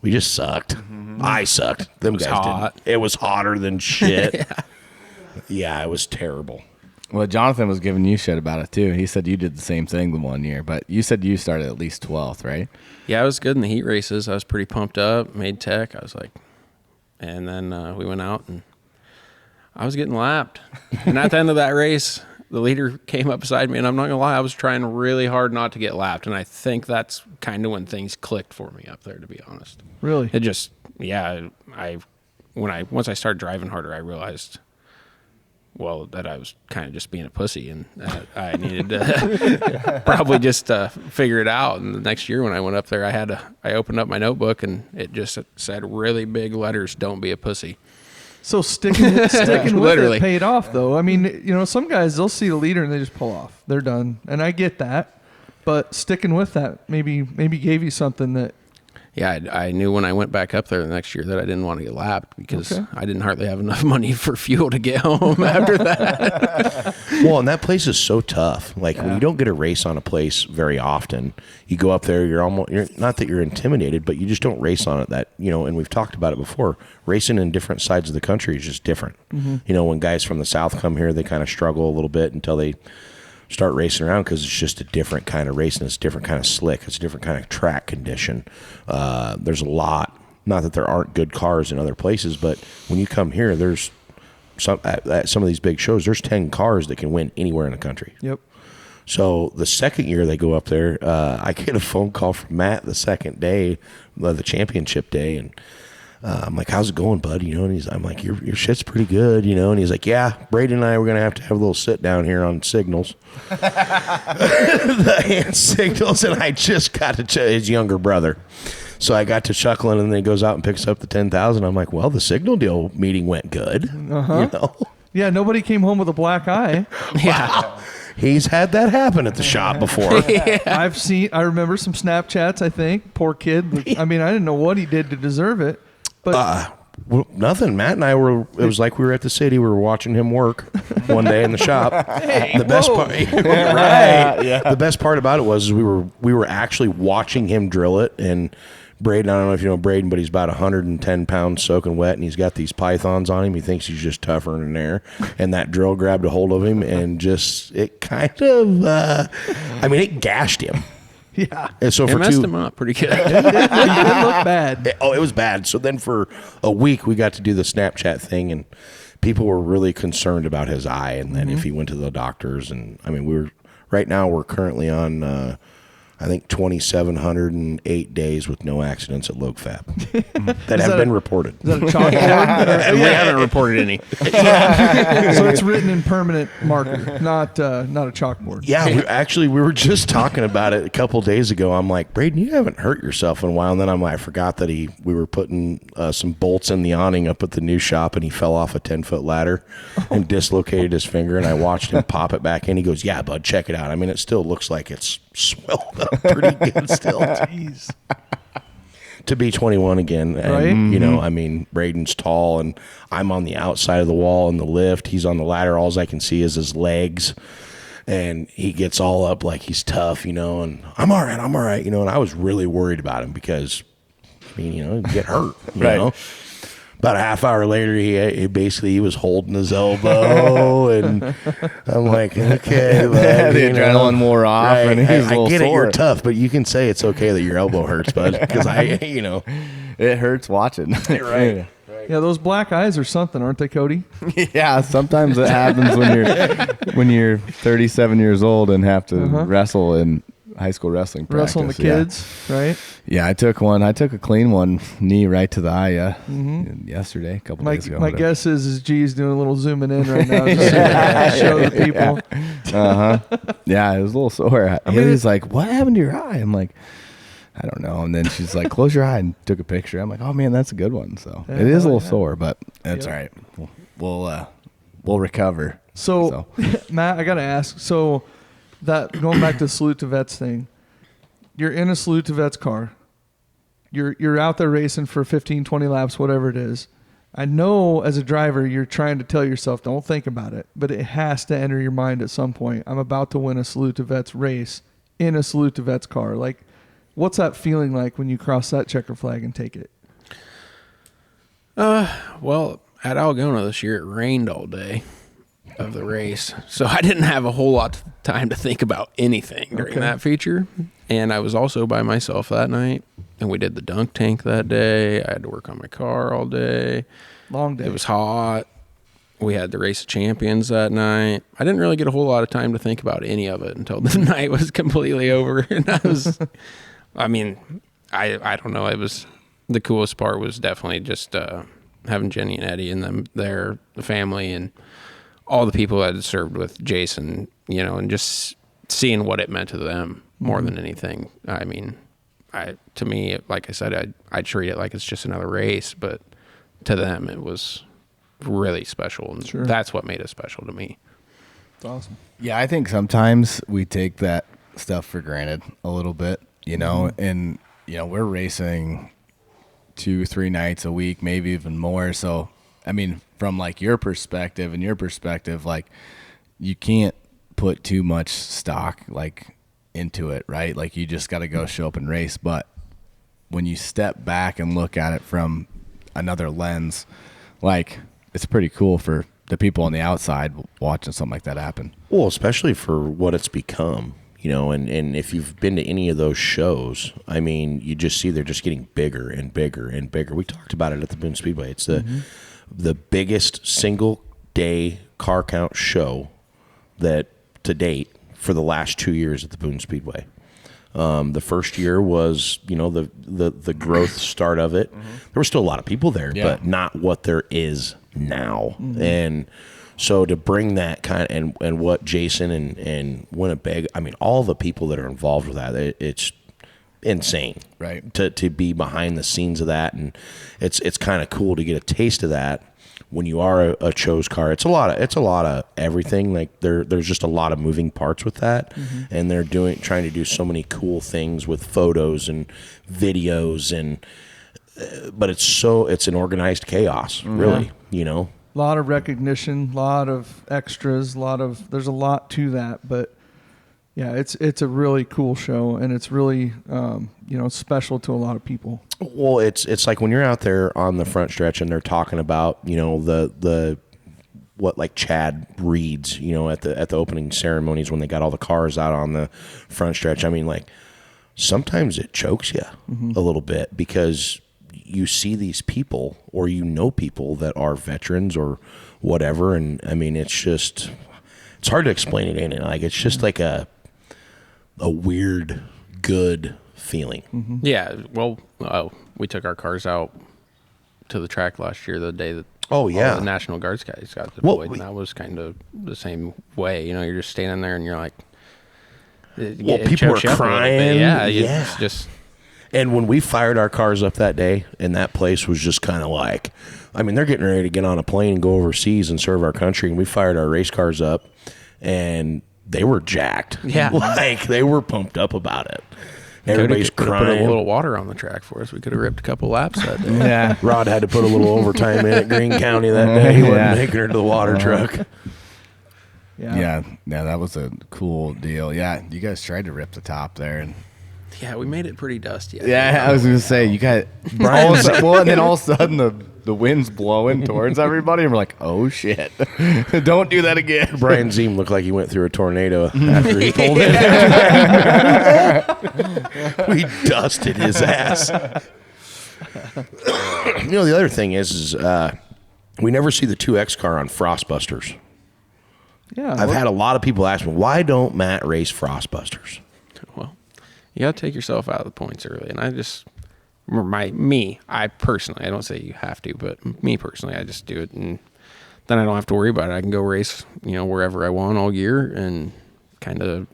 S1: we just sucked. I sucked. Them guys
S4: hot.
S1: didn't. It was hotter than shit. Yeah, it was terrible.
S2: Well, Jonathan was giving you shit about it too. He said you did the same thing the one year, but you said you started at least 12th, right?
S4: Yeah, I was good in the heat races. I was pretty pumped up, made tech. I was like, and then we went out and I was getting lapped. And at the end of that race, the leader came up beside me, and I'm not gonna lie, I was trying really hard not to get lapped. And I think that's kind of when things clicked for me up there, to be honest.
S3: Really?
S4: It just, yeah, once I started driving harder, I realized, well, that I was kind of just being a pussy, and I needed to probably just figure it out. And the next year when I went up there, I opened up my notebook, and it just said really big letters, "Don't be a pussy."
S3: So sticking with
S4: Literally.
S3: it paid off, though. I mean, you know, some guys, they'll see the leader and they just pull off. They're done. And I get that. But sticking with that maybe gave you something that...
S4: Yeah, I knew when I went back up there the next year that I didn't want to get lapped because I didn't hardly have enough money for fuel to get home after that.
S1: Well, and that place is so tough. Like when you don't get a race on a place very often, you go up there, you're not that you're intimidated, but you just don't race on it that, you know, and we've talked about it before. Racing in different sides of the country is just different. You know, when guys from the South come here, they kind of struggle a little bit until they start racing around because it's just a different kind of racing. It's a different kind of slick. It's a different kind of track condition. There's a lot, not that there aren't good cars in other places, but when you come here, there's at some of these big shows, there's 10 cars that can win anywhere in the country.
S3: Yep.
S1: So the second year they go up there, I get a phone call from Matt the second day, the championship day, and I'm like, "How's it going, bud?" You know, and I'm like, "Your shit's pretty good," you know, and he's like, "Yeah, Brady and I were gonna have a little sit down here on signals, the hand signals," and I just got to his younger brother, so I got to chuckling, and then he goes out and picks up the 10,000. I'm like, "Well, the signal deal meeting went good." You know?
S3: Yeah, nobody came home with a black eye.
S1: Wow. He's had that happen at the shop before.
S3: I remember some Snapchats, I think. Poor kid. I mean, I didn't know what he did to deserve it. But
S1: well, nothing. Matt and I it was like we were at the city. We were watching him work one day in the shop. The best part, right? Yeah. The best part about it was we were actually watching him drill it. And Braden, I don't know if you know Braden, but he's about 110 pounds soaking wet, and he's got these pythons on him. He thinks he's just tougher than air. And that drill grabbed a hold of him, and it kind of, it gashed him.
S3: Yeah.
S1: And so
S4: It messed him up pretty good.
S3: It looked bad.
S1: It was bad. So then for a week, we got to do the Snapchat thing, and people were really concerned about his eye, and then if he went to the doctors. And I mean, we're currently on, I think 2,708 days with no accidents at Logue Fab that have been reported.
S3: Is that a chalkboard?
S4: We haven't reported any.
S3: So it's written in permanent marker, not a chalkboard.
S1: Yeah, we were just talking about it a couple days ago. I'm like, Braden, you haven't hurt yourself in a while. And then I'm like, I forgot that we were putting some bolts in the awning up at the new shop, and he fell off a 10-foot ladder and dislocated his finger. And I watched him pop it back in. He goes, "Yeah, bud, check it out." I mean, it still looks like it's swelled up pretty good still. Jeez. To be 21 again. And,
S3: right?
S1: you know, I mean, Braden's tall, and I'm on the outside of the wall in the lift. He's on the ladder. All I can see is his legs. And he gets all up like he's tough, you know, and I'm all right, you know. And I was really worried about him because, I mean, you know, he'd get hurt, you know. About a half hour later, he was holding his elbow, and I'm like, okay, bud,
S2: the adrenaline wore off,
S1: right.
S2: and he's
S1: I get
S2: sore.
S1: it, you're tough, but you can say it's okay that your elbow hurts, bud, because
S2: it hurts watching.
S1: Right.
S3: Yeah, those black eyes are something, aren't they, Cody?
S2: Yeah, sometimes it happens when you're 37 years old and have to wrestle in high school wrestling practice.
S3: Wrestling the kids, right?
S2: Yeah, I took a clean one, knee right to the eye yesterday, a couple days ago.
S3: My guess is G's doing a little zooming in right now just to show the people.
S2: Yeah, it was a little sore. He's like, "What happened to your eye?" I'm like, "I don't know." And then she's like, "Close your eye," and took a picture. I'm like, "Oh man, that's a good one." So it is a little sore, but that's all right. We'll recover.
S3: So Matt, I got to ask. So that going back to the Salute to Vets thing, you're in a Salute to Vets car. You're out there racing for 15, 20 laps, whatever it is. I know as a driver, you're trying to tell yourself, don't think about it, but it has to enter your mind at some point. I'm about to win a Salute to Vets race in a Salute to Vets car. Like, what's that feeling like when you cross that checker flag and take it?
S4: Well, at Algona this year, it rained all day of the race, so I didn't have a whole lot of time to think about anything during that feature. And I was also by myself that night, and we did the dunk tank that day. I had to work on my car all day.
S3: Long day.
S4: It was hot. We had the Race of Champions that night. I didn't really get a whole lot of time to think about any of it until the night was completely over. And I was, I mean, I don't know. It was, the coolest part was definitely just having Jenny and Eddie and them there, the family, and all the people that had served with Jason, you know, and just seeing what it meant to them more than anything. I mean, to me, like I said, I treat it like it's just another race, but to them it was really special, and that's what made it special to me.
S3: It's awesome.
S2: Yeah, I think sometimes we take that stuff for granted a little bit, you know, and, you know, we're racing 2-3 nights a week, maybe even more. So, I mean, from like your perspective, like you can't put too much stock like into it, right? Like you just got to go show up and race. But when you step back and look at it from another lens, like it's pretty cool for the people on the outside watching something like that happen.
S1: Well, especially for what it's become, you know, and if you've been to any of those shows, I mean, you just see they're just getting bigger and bigger and bigger. We talked about it at the Boone Speedway. It's the biggest single day car count show that to date for the last 2 years at the Boone Speedway. The first year was, you know, the growth start of it. There were still a lot of people there, but not what there is now. And so to bring that kind of, and what Jason and Winnipeg, I mean, all the people that are involved with that, it's insane,
S2: right?
S1: To be behind the scenes of that, and it's kind of cool to get a taste of that when you are a chose car. It's a lot of everything. Like there's just a lot of moving parts with that, and they're trying to do so many cool things with photos and videos, and but it's an organized chaos, really, you know.
S3: A lot of recognition, a lot of extras, there's a lot to that, but yeah, it's a really cool show, and it's really you know, special to a lot of people.
S1: Well, it's like when you're out there on the front stretch and they're talking about, you know, the what like Chad reads, you know, at the opening ceremonies when they got all the cars out on the front stretch. I mean, like sometimes it chokes you a little bit because you see these people, or you know, people that are veterans or whatever, and I mean, it's hard to explain it, ain't it? Like it's just like a weird good feeling.
S4: Yeah, well, we took our cars out to the track last year, the day that
S1: all the
S4: National Guards guys got deployed, and that was kind of the same way. You know, you're just standing there and you're like,
S1: people were crying.
S4: It's just.
S1: And when we fired our cars up that day, and that place was just kind of like, I mean, they're getting ready to get on a plane and go overseas and serve our country, and we fired our race cars up, and they were jacked.
S4: Yeah.
S1: Like, they were pumped up about it. Everybody's crying.
S4: Put a little water on the track for us. We could have ripped a couple laps that day.
S2: Yeah.
S1: Rod had to put a little overtime in at Greene County that day. He wasn't making her to the water truck.
S2: Yeah, that was a cool deal. Yeah, you guys tried to rip the top there, and
S4: yeah, we made it pretty dusty.
S2: I was going to say, you got Brian. And then all of a sudden the wind's blowing towards everybody, and we're like, oh shit, don't do that again.
S1: Brian Ziem looked like he went through a tornado after he pulled it. We dusted his ass. You know, the other thing is we never see the 2X car on Frostbusters.
S3: Yeah,
S1: I've had a lot of people ask me, why don't Matt race Frostbusters?
S4: Well, you got to take yourself out of the points early. And I just, I personally, I don't say you have to, but me personally, I just do it. And then I don't have to worry about it. I can go race, you know, wherever I want all year and kind of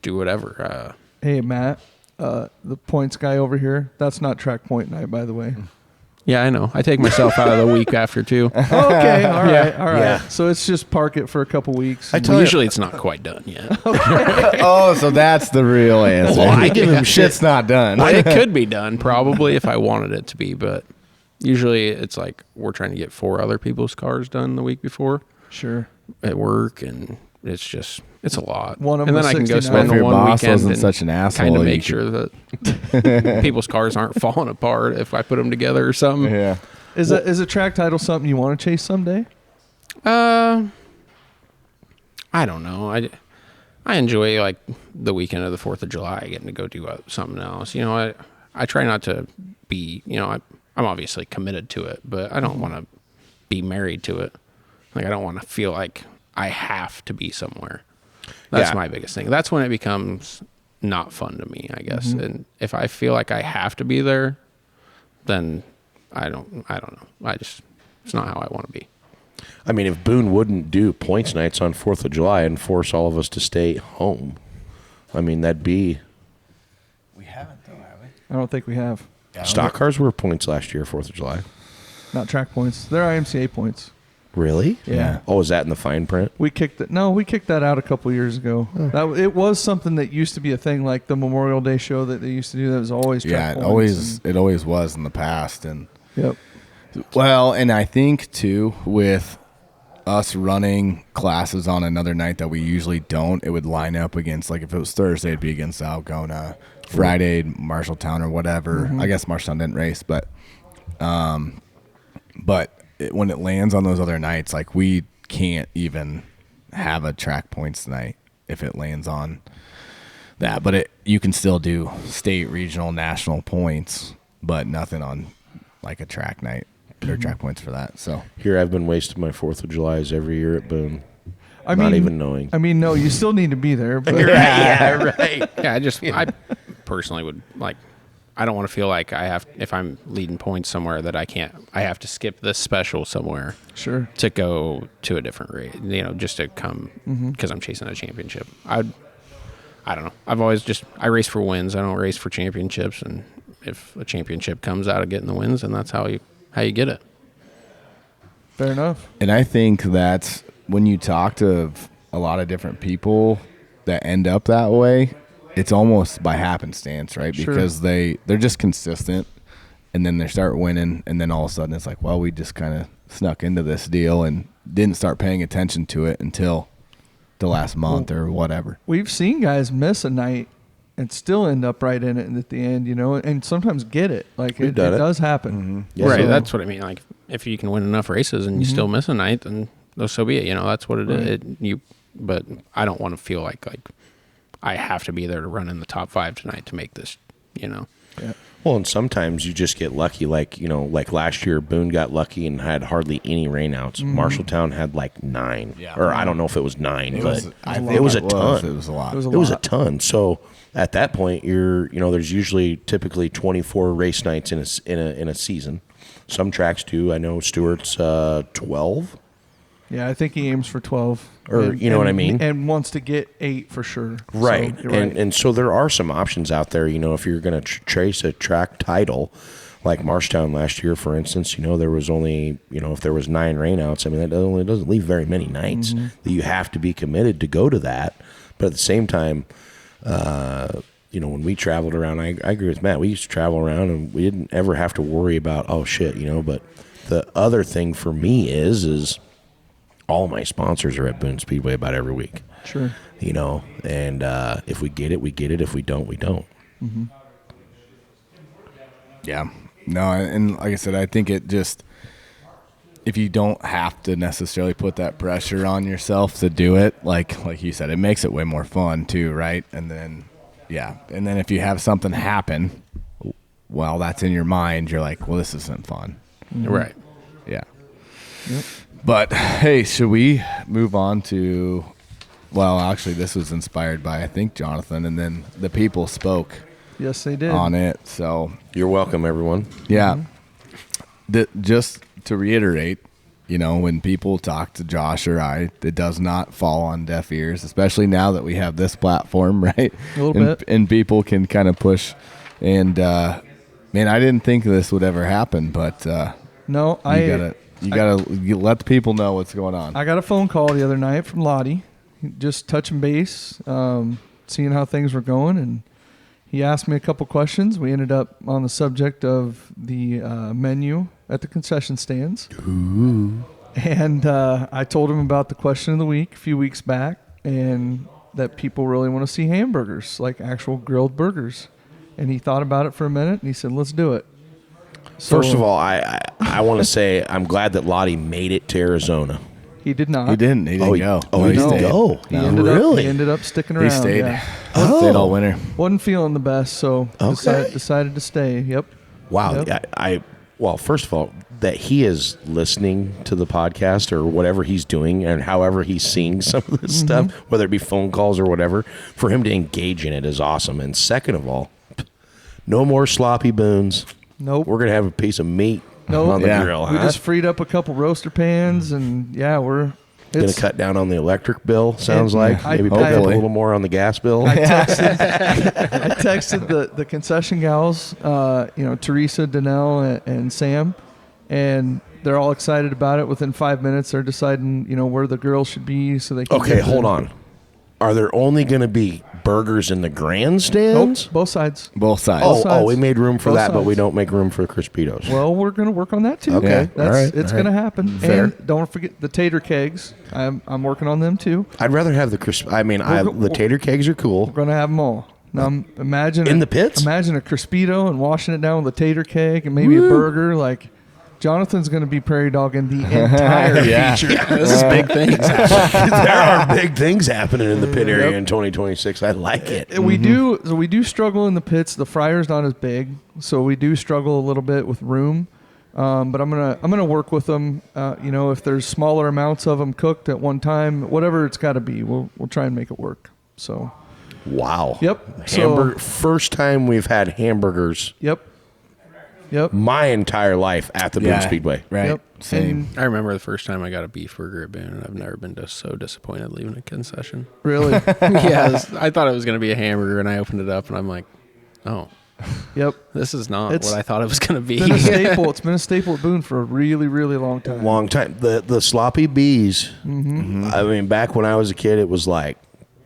S4: do whatever.
S3: Hey, Matt, the points guy over here, that's not track point night, by the way.
S4: Yeah, I know. I take myself out of the week after too.
S3: Okay, all right.
S1: Yeah.
S3: So it's just park it for a couple weeks.
S4: Usually it's not quite done yet.
S2: Oh, so that's the real answer.
S1: Well, I give him
S2: shit's not done.
S4: It could be done probably if I wanted it to be, but Usually it's like we're trying to get 4 other people's cars done the week before
S3: Sure.
S4: at work, and it's a lot.
S3: One of
S4: and
S3: them
S4: then I can go
S3: 69.
S4: spend
S2: If
S4: the
S2: your
S4: one
S2: boss
S4: weekend
S2: wasn't
S4: and
S2: such an asshole,
S4: kind of
S2: you
S4: make
S2: could-
S4: sure that people's cars aren't falling apart if I put them together or something.
S2: Yeah.
S3: Is a track title something you want to chase someday?
S4: I don't know. I enjoy like the weekend of the 4th of July, getting to go do something else. You know, I try not to be, you know, I'm obviously committed to it, but I don't want to be married to it. Like, I don't want to feel like I have to be somewhere. That's my biggest thing. That's when it becomes not fun to me, I guess. And if I feel like I have to be there, then I don't know. It's not how I want to be.
S1: I mean, if Boone wouldn't do points nights on 4th of July and force all of us to stay home, I mean, that'd be...
S2: We haven't, though, have we?
S3: I don't think we have.
S1: Stock cars were points last year, 4th of July.
S3: Not track points. They're IMCA points.
S1: Really?
S3: Yeah.
S1: Oh, is that in the fine print?
S3: We kicked that out a couple years ago. It was something that used to be a thing, like the Memorial Day show that they used to do. That was always track points.
S2: It always was in the past, and
S3: Yep.
S2: well, and I think too with us running classes on another night that we usually don't, it would line up against, like if it was Thursday, it'd be against Algona, Friday Marshalltown or whatever. I guess Marshalltown didn't race, but when it lands on those other nights, like we can't even have a track points night if it lands on that. But you can still do state, regional, national points, but nothing on like a track night or track points for that. So
S1: Here I've been wasting my 4th of July's every year at Boone.
S3: I
S1: Not
S3: mean,
S1: even knowing.
S3: I mean, no, you still need to be there. But
S1: Yeah, right.
S4: Yeah, I personally would like, I don't want to feel like I have, if I'm leading points somewhere, that I have to skip this special somewhere
S3: Sure.
S4: to go to a different race, you know, just to come because I'm chasing a championship. I don't know. I race for wins. I don't race for championships. And if a championship comes out of getting the wins, then that's how you get it.
S3: Fair enough.
S2: And I think that's when you talk to a lot of different people that end up that way, it's almost by happenstance, right?
S3: Sure.
S2: Because they're just consistent, and then they start winning, and then all of a sudden it's like, well, we just kind of snuck into this deal and didn't start paying attention to it until the last month or whatever.
S3: We've seen guys miss a night and still end up right in it at the end, you know, and sometimes get it. Like it does happen.
S1: Yeah.
S4: Right.
S3: So-
S4: That's what I mean. Like if you can win enough races and you still miss a night, then so be it. You know, that's what it is. But I don't want to feel like I have to be there to run in the top 5 tonight to make this, you know.
S3: Yeah.
S1: Well, and sometimes you just get lucky. Like, you know, like last year, Boone got lucky and had hardly any rainouts. Marshalltown had like 9.
S2: Yeah.
S1: Or I don't know if it was 9, but
S2: I
S1: it was a ton.
S2: It was a lot.
S3: It was a
S1: It was a
S3: lot.
S1: ton. So at that point, there's usually typically 24 race nights in a season. Some tracks do. I know Stewart's 12.
S3: Yeah, I think he aims for 12.
S1: Or, you know what I mean?
S3: And wants to get 8 for sure.
S1: Right.
S3: So, you're right.
S1: And so there are some options out there, you know, if you're going to trace a track title, like Marshtown last year, for instance, you know, there was only, you know, if there was 9 rainouts, I mean, that doesn't leave very many nights that you have to be committed to go to that. But at the same time, you know, when we traveled around, I agree with Matt, we used to travel around and we didn't ever have to worry about, oh shit, you know, but the other thing for me is all my sponsors are at Boone Speedway about every week.
S3: Sure.
S1: You know, and if we get it, we get it. If we don't, we don't.
S2: Yeah. No, and like I said, I think it just, if you don't have to necessarily put that pressure on yourself to do it, like you said, it makes it way more fun too, right? And then, and then if you have something happen while that's in your mind, you're like, well, this isn't fun.
S4: Right.
S2: Yeah.
S3: Yep.
S2: But hey, should we move on to, well, actually this was inspired by, I think, Jonathan, and then the people spoke
S3: Yes, they did.
S2: on it. So
S1: You're welcome, everyone.
S2: yeah, just to reiterate, you know, when people talk to Josh or I, it does not fall on deaf ears, especially now that we have this platform, right?
S3: A little bit.
S2: And people can kind of push. And man, I didn't think this would ever happen, but
S3: No,
S2: you gotta let the people know what's going on.
S3: I got a phone call the other night from Lottie, just touching base, seeing how things were going, and he asked me a couple questions. We ended up on the subject of the menu at the concession stands. Ooh. And I told him about the question of the week a few weeks back, and that people really want to see hamburgers, like actual grilled burgers. And he thought about it for a minute, and he said, let's do it. So,
S1: First of all, I want to say I'm glad that Lottie made it to Arizona.
S3: he did not.
S2: He didn't. He didn't go.
S1: Oh, he didn't
S2: stayed.
S1: go.
S3: He
S1: No.
S3: ended up sticking around.
S2: He stayed.
S3: Yeah.
S2: Stayed all winter.
S3: Wasn't feeling the best, so
S1: Okay.
S3: decided to stay. Yep.
S1: Wow.
S3: Yep.
S1: Well, first of all, that he is listening to the podcast or whatever he's doing and however he's seeing some of this stuff, whether it be phone calls or whatever, for him to engage in it is awesome. And second of all, no more sloppy boons.
S3: Nope.
S1: We're going to have a piece of meat on the
S2: Yeah.
S1: grill.
S3: We
S1: Huh?
S3: just freed up a couple roaster pans, and we're
S1: Going to cut down on the electric bill, sounds like.
S3: I-
S1: Maybe
S3: I-
S1: pick up a
S2: Hopefully.
S1: little more on the gas bill.
S3: I texted the concession gals, Teresa, Danelle, and Sam, and they're all excited about it. Within 5 minutes, they're deciding, where the girls should be so they can.
S1: Okay,
S3: get
S1: hold
S3: the-
S1: on. Are there only going to be burgers in the
S3: Nope,
S1: grandstands?
S3: both sides.
S2: Both sides.
S1: Oh,
S3: sides.
S1: we made room for
S3: Both
S1: that, but we
S3: sides.
S1: don't make room for Crispitos.
S3: Well, we're going to work on that too.
S1: Okay, all right,
S3: It's
S1: all
S3: going to
S1: right.
S3: happen.
S1: Fair.
S3: And don't forget the tater kegs. I'm working on them too.
S1: I'd rather have the crisp. I mean, the tater kegs are cool.
S3: We're going to have them all. Now, imagine
S1: In the pits?
S3: Imagine a Crispito and washing it down with a tater keg and maybe a burger. Like Jonathan's going to be prairie dogging the entire
S2: Yeah.
S3: feature.
S4: This is big things.
S1: There are big things happening in the pit area in 2026. I like it.
S3: We do struggle in the pits. The fryer's not as big, so we do struggle a little bit with room. But I'm gonna work with them. If there's smaller amounts of them cooked at one time, whatever it's got to be, we'll try and make it work. So
S1: Wow.
S3: Yep.
S1: Hamburger. First time we've had hamburgers
S3: yep.
S1: my entire life at the Boone Speedway.
S2: Right.
S3: Yep.
S2: Same.
S4: I remember the first time I got a beef burger at Boone, and I've never been so disappointed leaving a concession.
S3: Really.
S4: I thought it was going to be a hamburger, and I opened it up, and I'm like, oh,
S3: Yep.
S4: this is not
S3: It's
S4: what I thought it was going to be.
S3: Been a staple. It's been a staple at Boone for a really, really long time.
S1: Long time. The sloppy bees.
S3: Mm-hmm.
S1: I mean, back when I was a kid, it was like,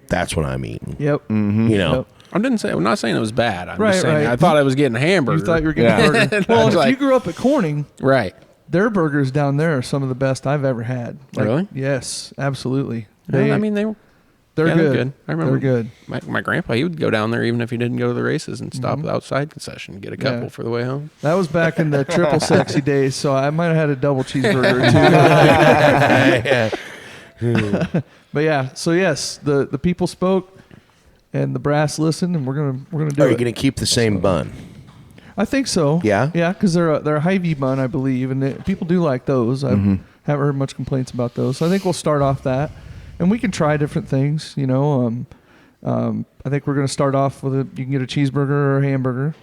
S1: that's what I'm eating.
S3: Yep.
S1: You know.
S3: Yep.
S4: I'm not saying it was bad. I'm
S3: Right,
S4: just saying
S3: right.
S4: I thought I was getting a hamburger.
S3: You thought you were getting a burger. Well, if you grew up at Corning,
S4: right.
S3: their burgers down there are some of the best I've ever had.
S4: Really?
S3: Yes, absolutely.
S4: I mean,
S3: they're
S4: they're
S3: good.
S4: good. I remember
S3: They're good.
S4: My grandpa, he would go down there even if he didn't go to the races and stop at the outside concession and get a couple
S3: Yeah.
S4: for the way home.
S3: That was back in the triple sexy days, so I might have had a double cheeseburger or two. But yeah, so yes, the people spoke, and the brass listened, and we're gonna do
S1: Are you
S3: it.
S1: going to keep the same bun?
S3: I think so.
S1: Yeah?
S3: yeah, because they're a Hy-Vee bun, I believe, and people do like those. I haven't heard much complaints about those, so I think we'll start off that, and we can try different things. I think we're gonna start off with you can get a cheeseburger or a hamburger.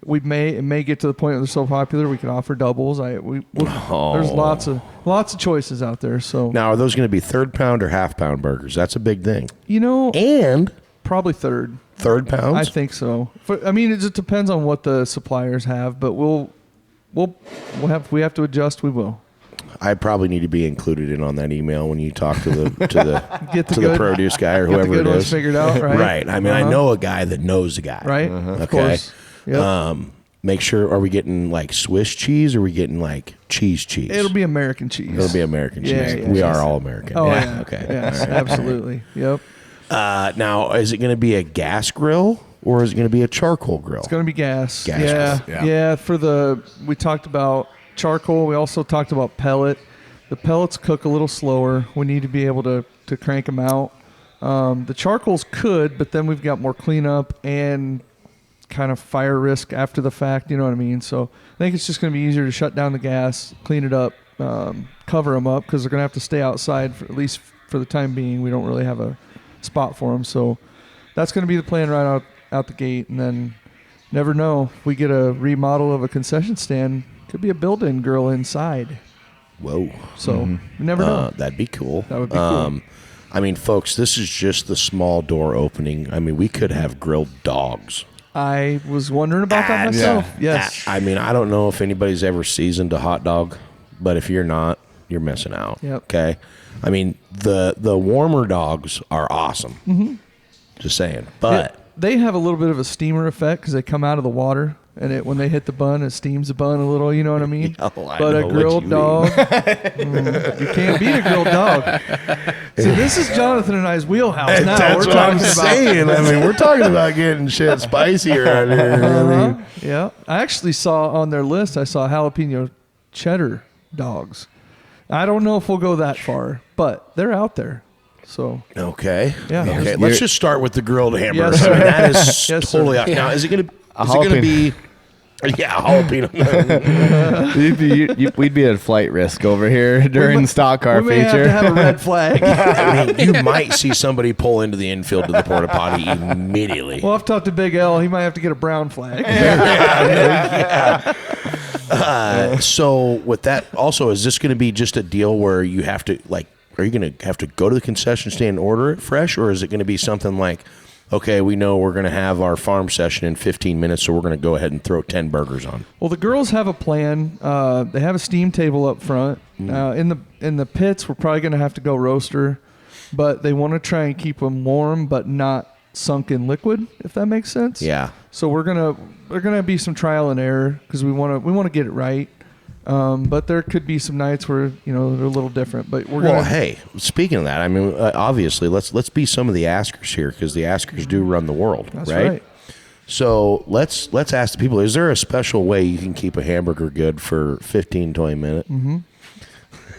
S3: It may get to the point where they're so popular we can offer doubles. There's lots of choices out there. So
S1: Now, are those going to be third pound or half pound burgers? That's a big thing. And
S3: probably third.
S1: third pounds?
S3: I think so. It just depends on what the suppliers have, but if we have to adjust, we will.
S1: I probably need to be included in on that email when you talk to the
S3: Get the
S1: to
S3: good-
S1: the produce guy or
S3: Get the
S1: whoever
S3: good
S1: it
S3: ones
S1: is.
S3: figured out, right?
S1: Right. I mean, I know a guy that knows a guy.
S3: Right. Of
S1: Okay.
S3: course. Yep.
S1: Make sure, are we getting like Swiss cheese or are we getting like cheese?
S3: It'll be American cheese.
S1: It'll be American cheese.
S3: Yeah, yeah.
S1: We are all American.
S3: Oh yeah.
S1: Okay.
S3: Yes,
S1: All right.
S3: absolutely. Yep.
S1: Now, is it going to be a gas grill or is it going to be a charcoal grill?
S3: It's going to be gas.
S1: Gas
S3: Yeah.
S2: grill.
S3: Yeah. We talked about charcoal. We also talked about pellet. The pellets cook a little slower. We need to be able to crank them out. The charcoals could, but then we've got more cleanup and kind of fire risk after the fact. You know what I mean? So I think it's just going to be easier to shut down the gas, clean it up, cover them up because they're going to have to stay outside at least for the time being. We don't really have a spot for them. So that's going to be the plan right out the gate. And then never know. If we get a remodel of a concession stand, could be a built-in grill inside.
S1: Whoa.
S3: So you never know.
S1: That'd be cool.
S3: That would be cool.
S1: I mean, folks, this is just the small door opening. I mean, we could have grilled dogs.
S3: I was wondering about that myself. Yes.
S1: I mean, I don't know if anybody's ever seasoned a hot dog, but if you're not, you're missing out.
S3: Yep.
S1: Okay. I mean, the warmer dogs are awesome. Just saying. But
S3: they have a little bit of a steamer effect because they come out of the water and when they hit the bun, it steams the bun a little. You know what I mean?
S1: Oh, I
S3: But
S1: know
S3: a
S1: what
S3: grilled
S1: you
S3: dog, you can't beat a grilled dog. See, this is Jonathan and I's wheelhouse now.
S1: That's
S3: We're
S1: what I'm
S3: talking about.
S1: saying. I mean, we're talking about getting shit spicy around here. I mean,
S3: Yeah, I actually saw on their list. I saw jalapeno cheddar dogs. I don't know if we'll go that far, but they're out there. So
S1: okay.
S3: Yeah.
S1: Okay. Let's just start with the grilled hamburger.
S3: Yes,
S1: I mean,
S3: sir.
S1: that is
S3: Yes, sir.
S1: totally out. Now, is it going to
S2: jalapeno.
S1: be? Yeah, jalapeno.
S2: We'd be at flight risk over here during the stock car
S3: we may
S2: feature.
S3: have to have a red flag.
S1: I mean, you might see somebody pull into the infield to the porta potty immediately.
S3: Well, I've talked to Big L. He might have to get a brown flag.
S1: So with that, also, is this going to be just a deal where you have to are you going to have to go to the concession stand and order it fresh, or is it going to be something like, okay, we know we're going to have our farm session in 15 minutes, so we're going to go ahead and throw 10 burgers on?
S3: Well, the girls have a plan. They have a steam table up front. In the pits, we're probably going to have to go roaster, but they want to try and keep them warm, but not sunk in liquid, if that makes sense.
S1: Yeah.
S3: So we're gonna be some trial and error because we want to get it right. But there could be some nights where they're a little different. But
S1: Well, hey, speaking of that, I mean, obviously, let's be some of the askers here, because the askers do run the world,
S3: That's
S1: right?
S3: right.
S1: So let's ask the people: is there a special way you can keep a hamburger good for 15, 20 minutes?
S3: Mm-hmm.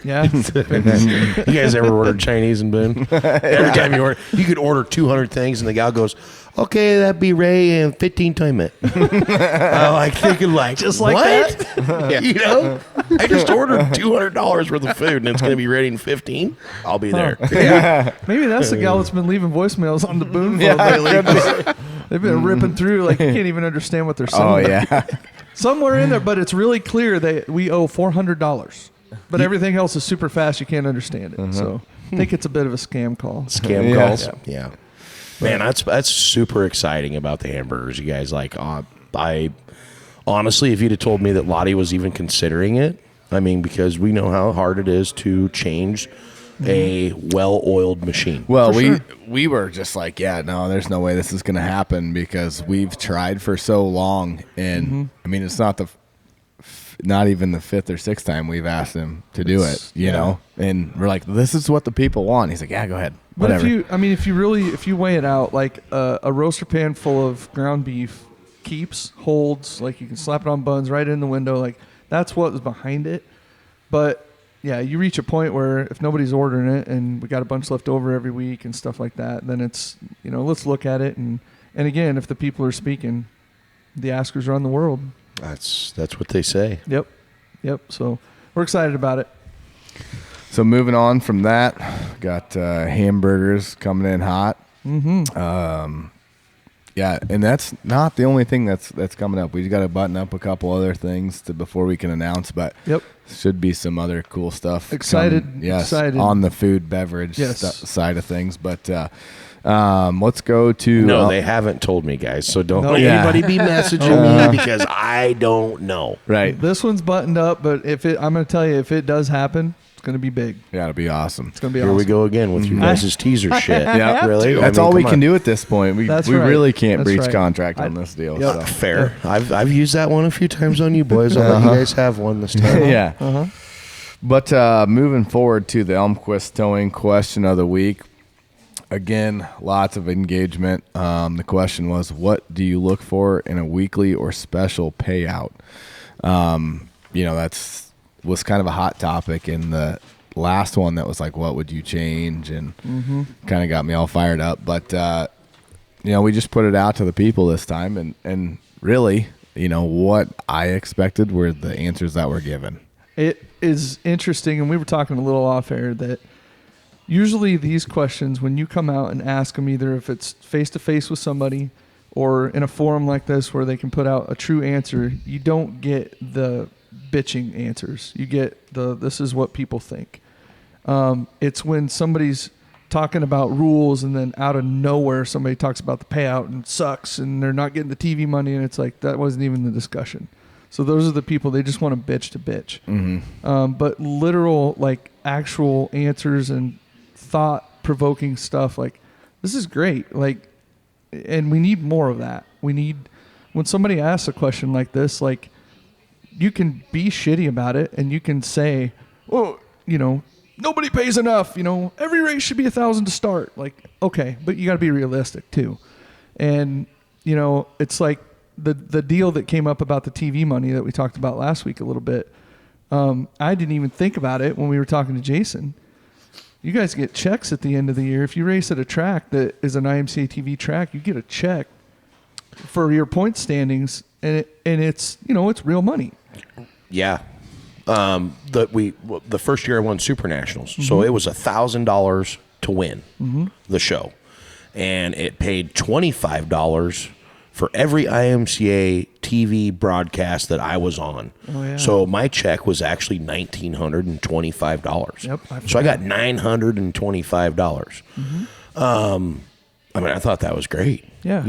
S3: Yeah.
S1: You guys ever ordered Chinese and Boone? Every time you order, you could order 200 things, and the gal goes, "Okay, that'd be Ray in 15, 20 minutes." I'm like thinking, just
S3: like
S1: what? That? I just ordered $200 worth of food, and it's going to be ready in 15. I'll be there.
S3: Maybe that's the gal that's been leaving voicemails on the Boone phone lately. They've been ripping through you can't even understand what they're saying.
S2: Oh yeah.
S3: Somewhere in there, but it's really clear that we owe $400. But everything else is super fast. You can't understand it. So I think it's a bit of a scam call.
S1: Scam
S2: Yeah.
S1: calls. Yeah. Man, that's super exciting about the hamburgers. You guys I honestly, if you'd have told me that Lottie was even considering it, I mean, because we know how hard it is to change a well-oiled machine.
S2: Well,
S3: For sure.
S2: we were just like, yeah, no, there's no way this is going to happen because we've tried for so long, and I mean, it's not even the fifth or sixth time we've asked him to do it, you know, and we're like, this is what the people want. He's like, yeah, go ahead.
S3: But
S2: Whatever.
S3: if you weigh it out, like a roaster pan full of ground beef holds, like you can slap it on buns right in the window. Like that's what was behind it. But yeah, you reach a point where if nobody's ordering it and we got a bunch left over every week and stuff like that, then it's, let's look at it. And again, if the people are speaking, the askers run the world.
S1: That's what they say.
S3: Yep. So we're excited about it.
S2: So moving on from that, got hamburgers coming in hot.
S3: Mm-hmm.
S2: Yeah, and that's not the only thing that's coming up. We've got to button up a couple other things before we can announce, but should be some other cool stuff.
S3: Excited.
S2: On the food beverage side of things. But let's go to.
S1: No, they haven't told me, guys. So don't let
S2: Yeah.
S1: anybody be messaging me because I don't know.
S2: Right.
S3: This one's buttoned up, but I'm going to tell you, if it does happen, it's going to be big.
S2: Yeah, it'll be awesome.
S3: It's going to be
S1: Here
S3: awesome.
S1: we go again with you guys' teaser shit.
S2: Yeah,
S1: really.
S2: That's all we can do at this point. We
S3: That's
S2: we
S3: right.
S2: really can't
S3: That's
S2: breach
S3: right.
S2: contract on this deal.
S3: Yep.
S2: So.
S1: Fair. I've used that one a few times on you boys. I'll let you guys have one this time.
S2: Yeah.
S3: Uh-huh.
S2: But moving forward to the Elmquist towing question of the week. Again, lots of engagement. The question was, what do you look for in a weekly or special payout? That's was kind of a hot topic in the last one that was like, what would you change? And kind of got me all fired up. But, we just put it out to the people this time. And really, what I expected were the answers that were given.
S3: It is interesting, and we were talking a little off air, that usually these questions, when you come out and ask them, either if it's face-to-face with somebody or in a forum like this where they can put out a true answer, you don't get the bitching answers. You get this is what people think. It's when somebody's talking about rules and then out of nowhere somebody talks about the payout and it sucks and they're not getting the TV money, and it's like, that wasn't even the discussion. So those are the people, they just want to bitch to bitch.
S2: Mm-hmm.
S3: But literal, actual answers and thought-provoking stuff, this is great. And we need more of that. We need when somebody asks a question like this, like, you can be shitty about it and you can say, oh, nobody pays enough. Every race should be $1,000 to start. Like, okay, but you got to be realistic too. And, it's like the deal that came up about the TV money that we talked about last week a little bit. I didn't even think about it when we were talking to Jason. You guys get checks at the end of the year. If you race at a track that is an IMCA TV track, you get a check for your point standings, and it's it's real money.
S1: Yeah. The first year I won Super Nationals, so it was $1,000 to win the show, and it paid $25 for every IMCA TV broadcast that I was on.
S3: Oh, yeah.
S1: So my check was actually $1,925.
S3: Yep.
S1: So I got $925. I thought that was great.
S3: Yeah.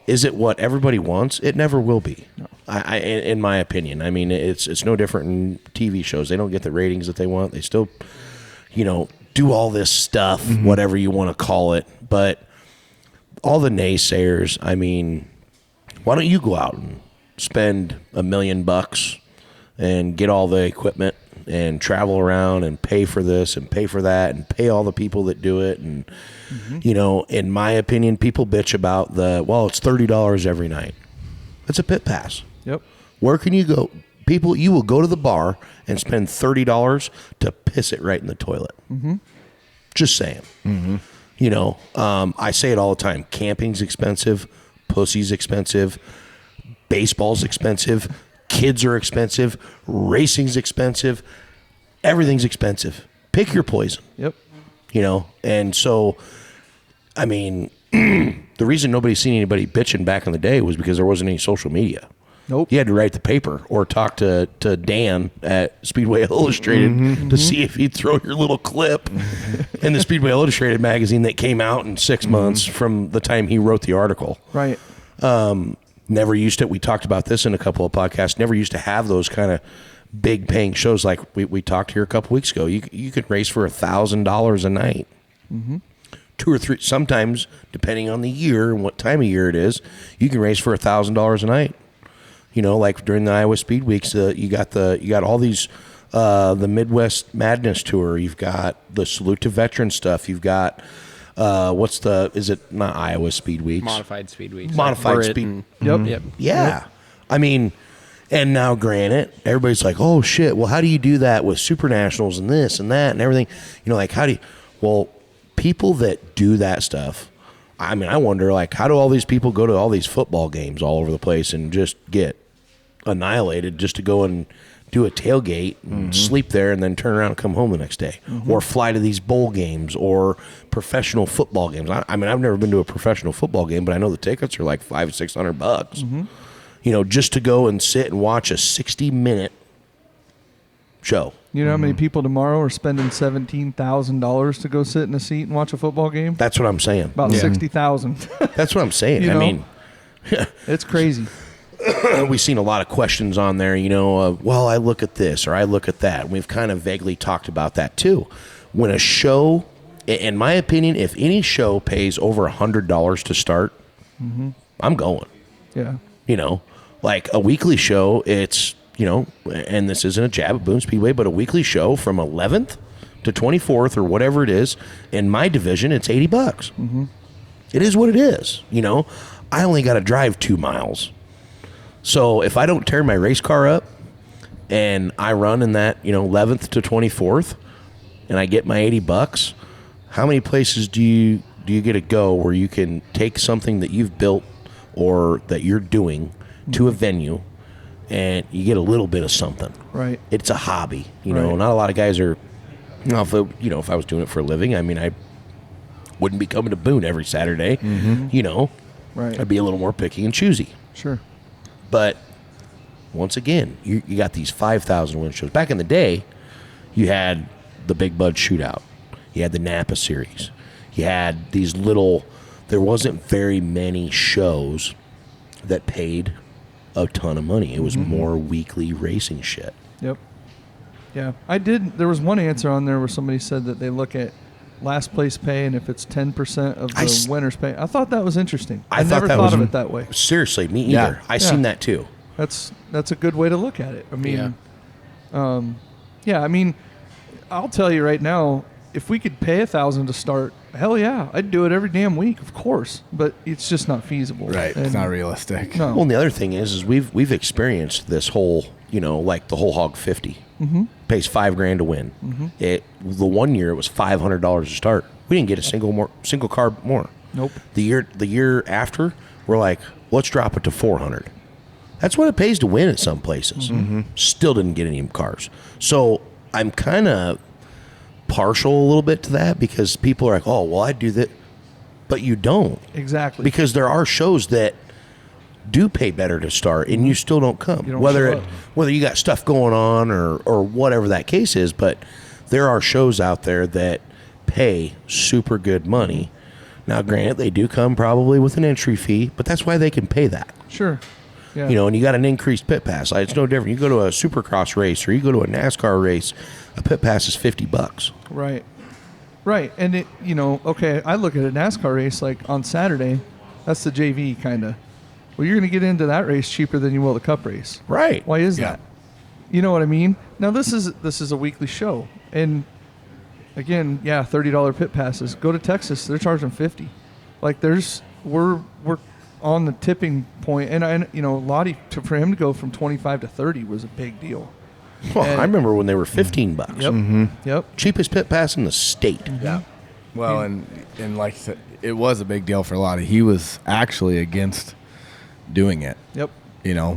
S1: Is it what everybody wants? It never will be.
S3: No.
S1: In my opinion. I mean, it's no different in TV shows. They don't get the ratings that they want. They still, do all this stuff, whatever you want to call it. But all the naysayers, I mean, why don't you go out and spend $1 million and get all the equipment and travel around and pay for this and pay for that and pay all the people that do it? And, in my opinion, people bitch about it's $30 every night. It's a pit pass.
S3: Yep.
S1: Where can you go? People, you will go to the bar and spend $30 to piss it right in the toilet. Just saying. I say it all the time. Camping's expensive. Pussy's expensive. Baseball's expensive. Kids are expensive. Racing's expensive. Everything's expensive. Pick your poison.
S3: Yep.
S1: And so, I mean, the reason nobody's seen anybody bitching back in the day was because there wasn't any social media.
S3: Nope.
S1: You had to write the paper or talk to Dan at Speedway Illustrated to see if he'd throw your little clip in the Speedway Illustrated magazine that came out in 6 months from the time he wrote the article.
S3: Right.
S1: Never used to. We talked about this in a couple of podcasts. Never used to have those kind of big paying shows like we talked here a couple weeks ago. You could race for $1,000 a night. 2 or 3, sometimes depending on the year and what time of year it is, you can race for $1,000 a night. Like during the Iowa Speed Weeks, you got all these the Midwest Madness Tour. You've got the Salute to Veteran stuff. You've got is it not Iowa Speed Weeks?
S4: Modified Speed Weeks.
S1: Modified
S4: like
S1: Speed.
S3: Yep.
S1: Yeah.
S3: Yep.
S1: I mean, and now granted, everybody's like, oh shit, well, how do you do that with Super Nationals and this and that and everything? Like how do you, people that do that stuff, I mean, I wonder, like, how do all these people go to all these football games all over the place and just get annihilated just to go and do a tailgate and sleep there and then turn around and come home the next day, or fly to these bowl games or professional football games? I mean, I've never been to a professional football game, but I know the tickets are like $500-600, just to go and sit and watch a 60-minute show.
S3: You know how many people tomorrow are spending $17,000 to go sit in a seat and watch a football game?
S1: That's what I'm saying.
S3: About 60,000.
S1: That's what I'm saying. I mean,
S3: it's crazy.
S1: We've seen a lot of questions on there, well, I look at this or I look at that. We've kind of vaguely talked about that too. When a show, in my opinion, if any show pays over $100 to start, I'm going.
S3: Yeah.
S1: Like a weekly show, it's, and this isn't a jab at Boone Speedway, but a weekly show from 11th to 24th or whatever it is, in my division, it's $80. It is what it is. I only got to drive 2 miles. So if I don't tear my race car up and I run in that, 11th to 24th and I get my $80, how many places do you get to go where you can take something that you've built or that you're doing to a venue and you get a little bit of something? Right. It's a hobby. Not a lot of guys are, if I was doing it for a living, I mean, I wouldn't be coming to Boone every Saturday.
S3: Right.
S1: I'd be a little more picky and choosy.
S3: Sure.
S1: But once again, you got these 5,000 win shows. Back in the day, you had the Big Bud Shootout. You had the Napa Series. You had these little, there wasn't very many shows that paid a ton of money. It was more weekly racing shit.
S3: Yep. Yeah. There was one answer on there where somebody said that they look at last place pay and if it's 10% of
S1: I
S3: the winner's pay. I thought that was interesting.
S1: I
S3: never
S1: that
S3: thought
S1: was,
S3: of it that way.
S1: Seriously, me
S2: Yeah.
S1: either. I seen that too.
S3: That's a good way to look at it. I mean,
S4: Yeah.
S3: I mean, I'll tell you right now, if we could pay $1,000 to start, hell yeah, I'd do it every damn week, of course. But it's just not feasible.
S2: Right.
S3: And
S2: It's not realistic.
S3: No.
S1: Well, and the other thing is we've experienced this whole, like the whole hog 50 pays $5,000 to win. The 1 year it was $500 to start. We didn't get a single car more.
S3: Nope.
S1: The year after, we're like, let's drop it to 400. That's what it pays to win at some places. Still didn't get any cars. So I'm kind of partial a little bit to that because people are like, oh, well, I do that. But you don't.
S3: Exactly.
S1: Because there are shows that do pay better to start and you still don't come.
S3: You don't
S1: whether
S3: show up.
S1: whether you got stuff going on or whatever that case is, but there are shows out there that pay super good money. Now, granted, they do come probably with an entry fee, but that's why they can pay that.
S3: Sure. Yeah.
S1: And you got an increased pit pass. Like, it's no different. You go to a Supercross race or you go to a NASCAR race, a pit pass is $50.
S3: Right. Right. And it, okay, I look at a NASCAR race like on Saturday, that's the JV kind of. Well, you're going to get into that race cheaper than you will the Cup race.
S1: Right.
S3: Why is
S2: Yeah.
S3: that? You know what I mean? Now this is a weekly show, and again, yeah, $30 pit passes. Go to Texas, they're charging $50. Like we're on the tipping point, and Lottie for him to go from 25 to 30 was a big deal.
S1: Well,
S3: And-
S1: I remember when they were $15.
S3: Yep. Yep.
S1: Cheapest pit pass in the state.
S2: Yeah. Well, and like I said, it was a big deal for Lottie. He was actually against doing it.
S3: Yep.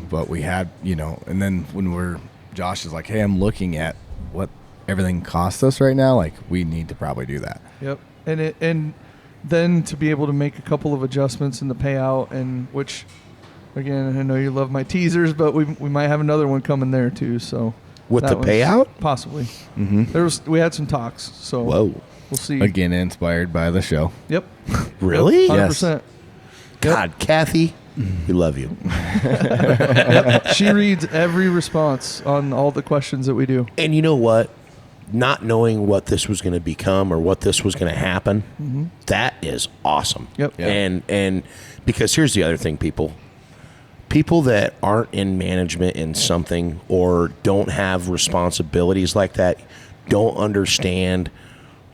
S2: But we had, and then when Josh is like, hey, I'm looking at what everything costs us right now. Like, we need to probably do that.
S3: Yep. And then to be able to make a couple of adjustments in the payout, and which, again, I know you love my teasers, but we might have another one coming there too. So
S1: With
S3: that
S1: the
S3: one's
S1: payout?
S3: possibly. We had some talks. So
S1: Whoa.
S3: we'll see.
S2: Again, inspired by the show.
S3: Yep.
S1: Really?
S3: Yep, 100%.
S1: God, Kathy, we love you.
S3: She reads every response on all the questions that we do.
S1: And you know what? Not knowing what this was going to become or what this was going to happen, that is awesome.
S3: Yep. Yeah.
S1: And because here's the other thing, people that aren't in management in something or don't have responsibilities like that don't understand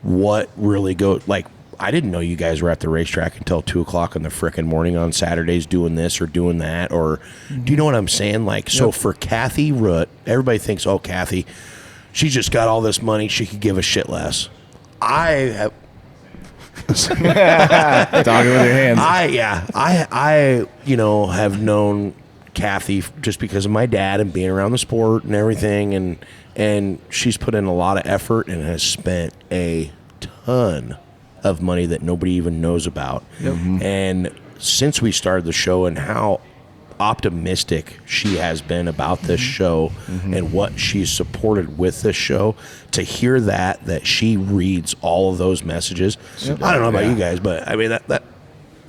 S1: what really like, I didn't know you guys were at the racetrack until 2:00 in the frickin' morning on Saturdays doing this or doing that. Or do you know what I'm saying? Like, so for Kathy Root, everybody thinks, oh, Kathy, she just got all this money. She could give a shit less. I have.
S2: Talking with your hands.
S1: I have known Kathy just because of my dad and being around the sport and everything. And she's put in a lot of effort and has spent a ton of money that nobody even knows about.
S3: Yep.
S1: And since we started the show and how optimistic she has been about this show and what she's supported with this show, to hear that she reads all of those messages. I don't know about you guys, but I mean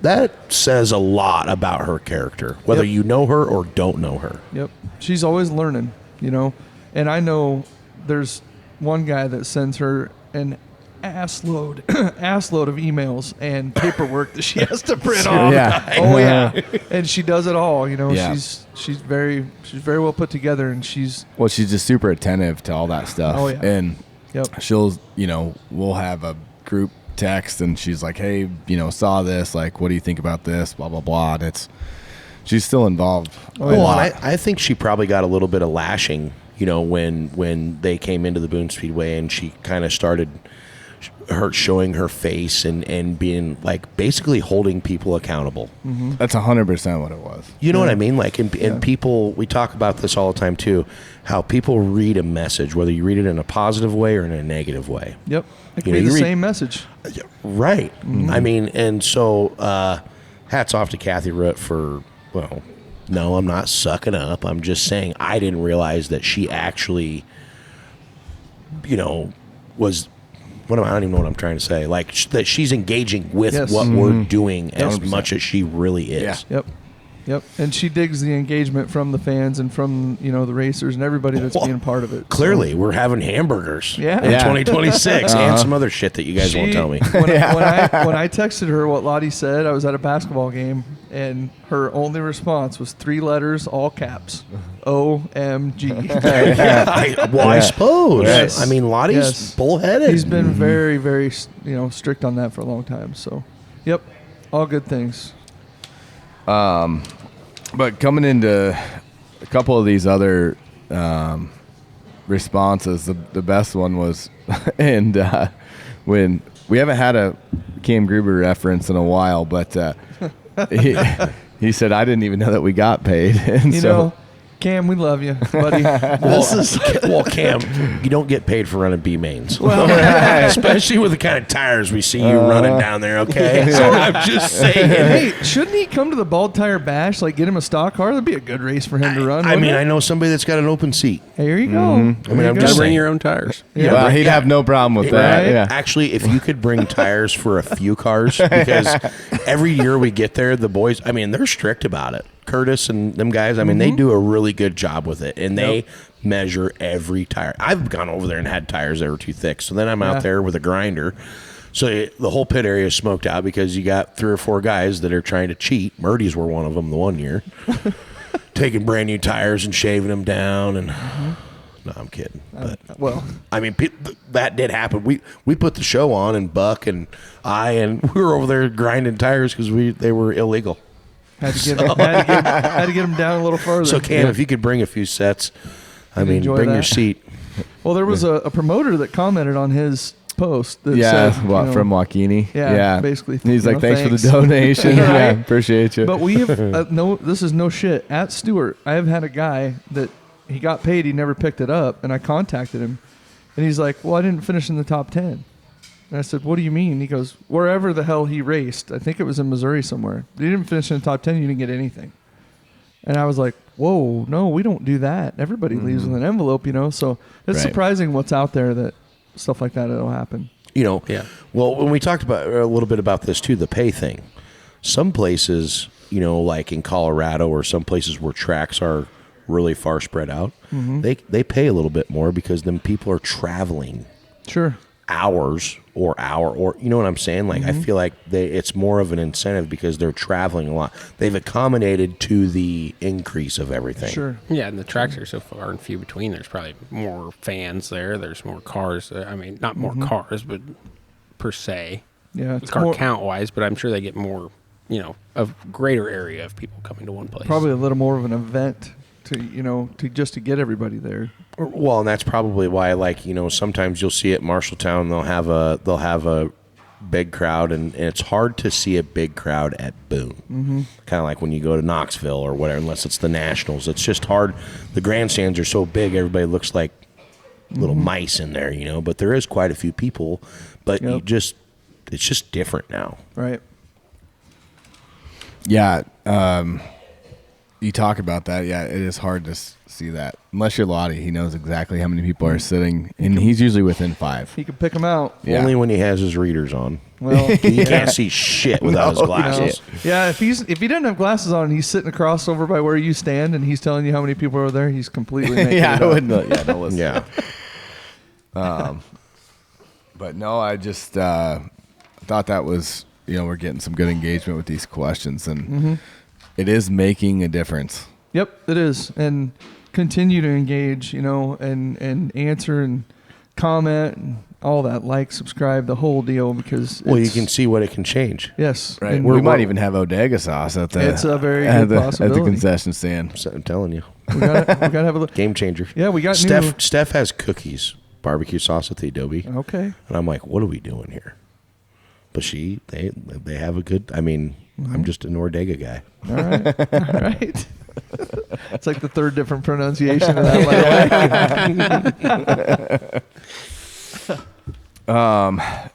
S1: that says a lot about her character, whether you know her or don't know her.
S3: Yep. She's always learning, And I know there's one guy that sends her an ass load of emails and paperwork that she has to print off.
S2: Yeah.
S3: Oh yeah. And she does it all,
S2: Yeah.
S3: She's very well put together, and she's
S2: just super attentive to all that stuff.
S3: Oh, yeah.
S2: And
S3: Yep.
S2: she'll, we'll have a group text and she's like, hey, saw this, like, what do you think about this? Blah, blah, blah. And she's still involved.
S1: Well, I think she probably got a little bit of lashing, when they came into the Boone Speedway and she kind of started showing her face and being like basically holding people accountable.
S2: That's 100% what it was.
S1: You know what I mean? Like, and people, we talk about this all the time too, how people read a message, whether you read it in a positive way or in a negative way.
S3: Yep. It
S1: You
S3: can
S1: know,
S3: be
S1: you
S3: the
S1: read-
S3: same message.
S1: Right. I mean, and so hats off to Kathy Root for, well, no, I'm not sucking up. I'm just saying I didn't realize that she actually, was, I don't even know what I'm trying to say. Like, that she's engaging with
S3: Yes.
S1: what we're doing as
S2: 100%.
S1: much as she really is.
S2: Yeah.
S3: Yep. Yep, and she digs the engagement from the fans and from the racers and everybody that's being part of it.
S1: Clearly, we're having hamburgers in
S3: Yeah.
S1: 2026 and some other shit that you guys won't tell me.
S3: When I texted her what Lottie said, I was at a basketball game, and her only response was 3 letters, all caps, OMG.
S1: I suppose.
S3: Yes.
S1: I mean, Lottie's
S3: Yes.
S1: bullheaded.
S3: He's been very, very strict on that for a long time. So, yep, all good things.
S2: But coming into a couple of these other responses, the best one was, and when we haven't had a Cam Gruber reference in a while, but he said, I didn't even know that we got paid. And
S3: Cam, we love you, buddy.
S1: Well, Cam, you don't get paid for running B mains, especially with the kind of tires we see you running down there. Okay, so I'm just saying.
S3: Hey, shouldn't he come to the Bald Tire Bash? Like, get him a stock car. That'd be a good race for him to run.
S1: I mean,
S3: wouldn't
S1: I know somebody that's got an open seat.
S3: it? Here you go.
S1: I mean, I'm
S4: Gotta
S1: just
S4: bring
S1: saying.
S4: your own tires.
S3: Yeah.
S2: well, he'd have no problem with that.
S3: Right?
S2: Yeah.
S1: Actually, if you could bring tires for a few cars, because every year we get there, the boys, I mean, they're strict about it. Curtis and them guys, I mean, they do a really good job with it, and they measure every tire. I've gone over there and had tires that were too thick, so then I'm out there with a grinder. So the whole pit area is smoked out because you got 3 or 4 guys that are trying to cheat. Murdy's were one of them the one year, taking brand new tires and shaving them down. And no, I'm kidding. But I mean, that did happen. We put the show on, and Buck and we were over there grinding tires because they were illegal.
S3: Had to get him down a little further.
S1: So Cam, if you could bring a few sets, I mean,
S3: enjoy
S1: bring
S3: that.
S1: your seat.
S3: Well, there was a promoter that commented on his post that said,
S2: from Joaquini.
S3: Yeah, basically,
S2: He's like, thanks for
S3: thanks.
S2: the donation.
S3: Right?
S2: Yeah, appreciate you.
S3: But we have this is no shit. At Stewart, I have had a guy that he got paid, he never picked it up, and I contacted him, and he's like, "Well, I didn't finish in the top 10." And I said, "What do you mean?" He goes, "Wherever the hell he raced, I think it was in Missouri somewhere. You didn't finish in the top 10, you didn't get anything." And I was like, "Whoa, no, we don't do that. Everybody leaves with an envelope, So it's
S2: Right.
S3: surprising what's out there that stuff like that will happen."
S1: Yeah. Well, when we talked about a little bit about this too, the pay thing. Some places, like in Colorado or some places where tracks are really far spread out, they pay a little bit more because then people are traveling
S3: Sure.
S1: hours or you know what I'm saying? Like I feel like it's more of an incentive because they're traveling a lot. They've accommodated to the increase of everything.
S3: Sure.
S4: Yeah, and the tracks are so far and few between. There's probably more fans there. There's more cars. I mean, not more cars, but per se,
S3: Yeah, it's
S4: car
S3: more,
S4: count wise. But I'm sure they get more, a greater area of people coming to one place.
S3: probably a little more of an event to get everybody there.
S1: Well, and that's probably why, sometimes you'll see at Marshalltown they'll have a big crowd, and it's hard to see a big crowd at Boone. Kind of like when you go to Knoxville or whatever, unless it's the Nationals. It's just hard. The grandstands are so big, everybody looks like little mice in there, But there is quite a few people, but it's just different now.
S3: Right.
S2: Yeah, you talk about that. Yeah, it is hard to see that. Unless you're Lottie, he knows exactly how many people are sitting, and he's usually within 5.
S3: He can pick them out.
S2: Yeah.
S1: Only when he has his readers on.
S3: Well,
S1: He can't see shit without his glasses.
S3: yeah. If he doesn't have glasses on and he's sitting across over by where you stand and he's telling you how many people are there, he's completely making
S2: Yeah,
S3: it
S2: I
S3: up.
S2: wouldn't. Yeah, no, listen.
S1: Yeah.
S2: But no, I just thought that was, we're getting some good engagement with these questions, and it is making a difference.
S3: Yep, it is. And continue to engage, and answer and comment and all that, like, subscribe, the whole deal, because
S1: Well, you can see what it can change.
S3: yes.
S2: Right.
S3: And
S2: We might even have Odega sauce at the.
S3: It's a very
S2: at
S3: good
S2: the,
S3: possibility.
S2: at the concession stand.
S1: So I'm telling you,
S3: we gotta have a look.
S1: game changer.
S3: Yeah, we got
S1: Steph has cookies, barbecue sauce at the Adobe,
S3: Okay.
S1: and I'm like, what are we doing here? But they have a good. I mean, I'm just an Ordega guy.
S3: All right. All right. It's like the third different pronunciation of that, by the way.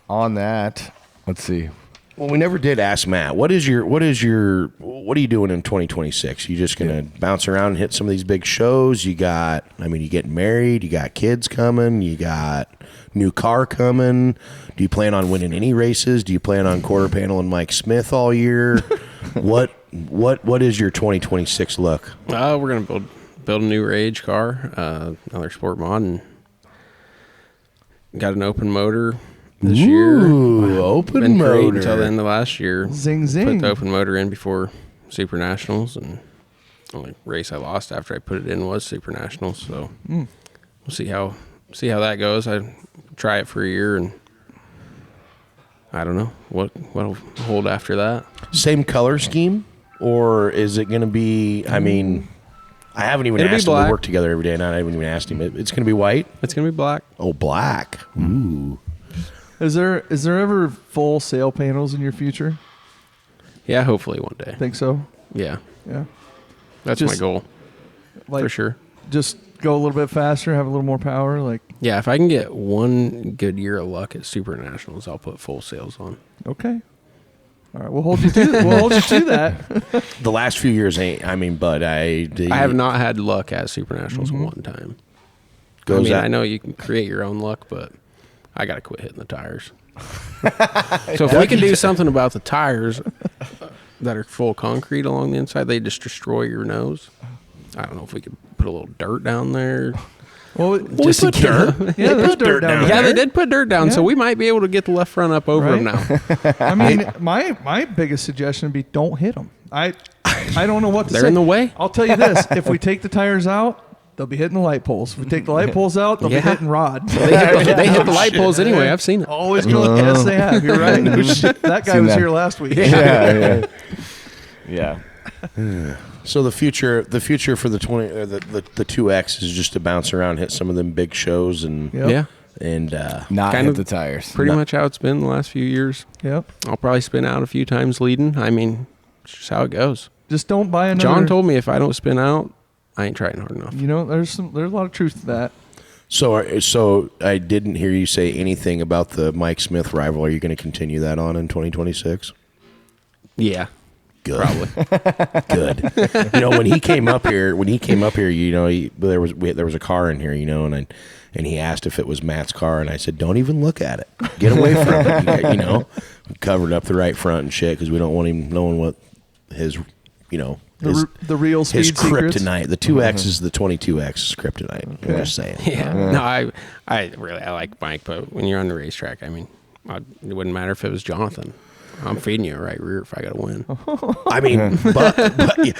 S2: On that, let's see.
S1: Well, we never did ask Matt. What are you doing in 2026? You just gonna bounce around and hit some of these big shows? You getting married? You got kids coming? You got new car coming? Do you plan on winning any races? Do you plan on quarter panel and Mike Smith all year? What what is your 2026 look?
S4: We're gonna build a new rage car, another sport mod, and got an open motor this year.
S1: Open
S4: Been great
S1: motor.
S4: until the end of last year.
S3: Zing, zing.
S4: Put the open motor in before Super Nationals, and the only race I lost after I put it in was Super Nationals. So we'll see how that goes. I try it for a year, and I don't know what'll hold after that.
S1: Same color scheme, or is it going to be? I mean, I haven't even
S4: It'll be
S1: asked him to
S4: black.
S1: work together every day, and I haven't even asked him. It's going to be white.
S4: It's gonna be black.
S1: Oh, black. Ooh.
S3: Is there ever full sail panels in your future?
S4: Yeah, hopefully one day.
S3: Think so?
S4: Yeah,
S3: Yeah.
S4: that's
S3: Just
S4: my goal
S3: Like,
S4: for sure.
S3: just go a little bit faster, have a little more power. Like,
S4: Yeah, if I can get one good year of luck at Super Nationals, I'll put full sails on.
S3: okay. All right, we'll hold you to that.
S1: The last few years ain't. I mean, but I
S4: I have not had luck at Super Nationals one time.
S1: Goes out.
S4: I know you can create your own luck, but I got to quit hitting the tires. So if we can do something about the tires that are full concrete along the inside, they just destroy your nose. I don't know if we could put a little dirt down there.
S3: Well,
S1: We put dirt.
S3: yeah, there's dirt down there.
S4: Yeah, they did put dirt down, so
S3: Yeah.
S4: we might be able to get the left front up over them
S3: Right.
S4: now.
S3: I mean, my biggest suggestion would be don't hit them. I don't know what to say.
S4: They're in the way.
S3: I'll tell you this: if we take the tires out, they'll be hitting the light poles. If we take the light poles out, they'll
S4: Yeah.
S3: be hitting rods.
S4: They hit the light poles anyway. I've seen it.
S3: Always going. Yes, they have. You're right. That guy
S2: Seen
S3: was
S2: that.
S3: here last week.
S2: Yeah.
S1: So the future for the 20 the 2X is just to bounce around, hit some of them big shows, and
S3: Yep.
S4: Yeah,
S1: and
S2: Not
S4: Kind
S2: hit
S4: of
S2: the tires.
S4: pretty much how it's been the last few years.
S3: Yep.
S4: I'll probably spin out a few times leading. I mean, it's just how it goes.
S3: Just don't buy another.
S4: John told me if I don't spin out, I ain't trying hard enough.
S3: You know, there's a lot of truth to that.
S1: so I didn't hear you say anything about the Mike Smith rival. Are you going to continue that on in 2026?
S4: Yeah,
S1: Good.
S4: probably.
S1: Good. You know, when he came up here, you know, there was a car in here, you know, and he asked if it was Matt's car, and I said, don't even look at it. Get away from it. You know, we covered up the right front and shit because we don't want him knowing what his, you know,
S3: The real speed
S1: his
S3: secrets.
S1: kryptonite. The 2X is the 22X is kryptonite. I'm just saying.
S4: Yeah. No, I like Mike, but when you're on the racetrack, I mean, it wouldn't matter if it was Jonathan. I'm feeding you a right rear if I got to win.
S1: I mean, but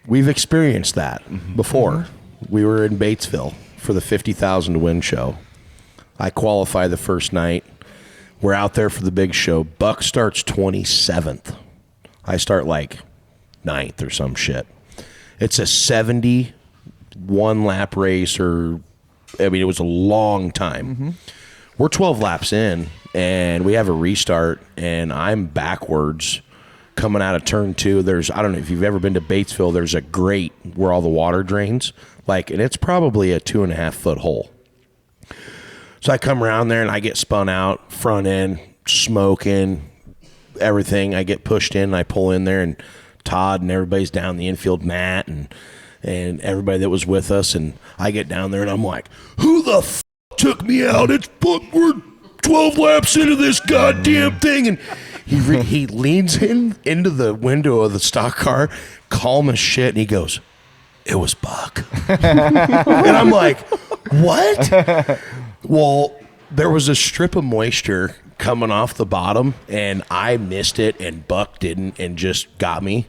S1: we've experienced that before. We were in Batesville for the 50,000 to win show. I qualify the first night. We're out there for the big show. Buck starts 27th. I start like 9th or some shit. It's a 71 lap race, or I mean, it was a long time. We're 12 laps in, and we have a restart, and I'm backwards coming out of turn 2. I don't know if you've ever been to Batesville, there's a grate where all the water drains, and it's probably a 2.5 foot hole. So I come around there and I get spun out, front end, smoking, everything. I get pushed in, and I pull in there, and Todd and everybody's down the infield, Matt and everybody that was with us, and I get down there and I'm like, who the f*** took me out? We're 12 laps into this goddamn thing, and he leans into the window of the stock car, calm as shit, and he goes, it was Buck. And I'm like, what? Well, there was a strip of moisture coming off the bottom, and I missed it, and Buck didn't, and just got me.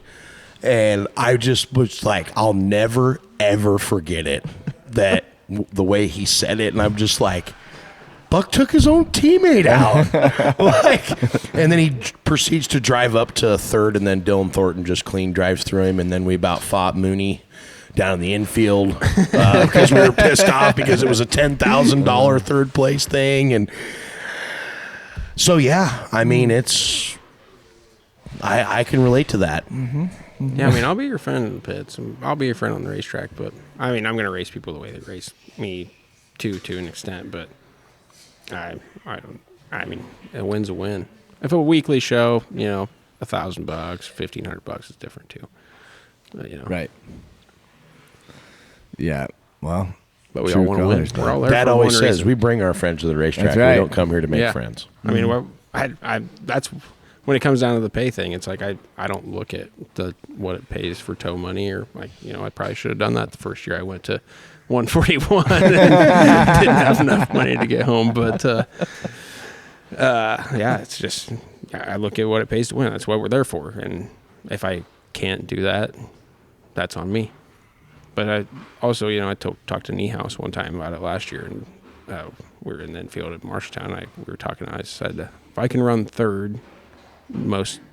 S1: And I just was like, I'll never, ever forget it, that the way he said it. And I'm just like, Buck took his own teammate out. And then he proceeds to drive up to third, and then Dylan Thornton just clean drives through him. And then we about fought Mooney down in the infield because we were pissed off because it was a $10,000 third place thing. And so, yeah, I mean, I can relate to that.
S4: Yeah, I mean, I'll be your friend in the pits, and I'll be your friend on the racetrack, but I mean, I'm going to race people the way they race me to an extent, but I mean, a win's a win. If a weekly show, you know, $1,000, $1,500 is different too. But, you know.
S2: Right. Yeah. Well,
S4: But we
S2: true
S4: all want to win.
S2: colors,
S4: We're all there
S1: Dad
S4: for
S1: always
S4: one
S1: says
S4: reason.
S1: we bring our friends to the racetrack.
S2: That's right.
S1: We don't come here to make
S4: Yeah.
S1: friends.
S4: I mean, that's when it comes down to the pay thing, it's like I don't look at what it pays for tow money, or like, I probably should have done that the first year I went to 141 and didn't have enough money to get home. But it's just, I look at what it pays to win. That's what we're there for. And if I can't do that, that's on me. But I also, I talked to Niehaus one time about it last year, and we were in the infield at Marshalltown. We were talking. I said, if I can run third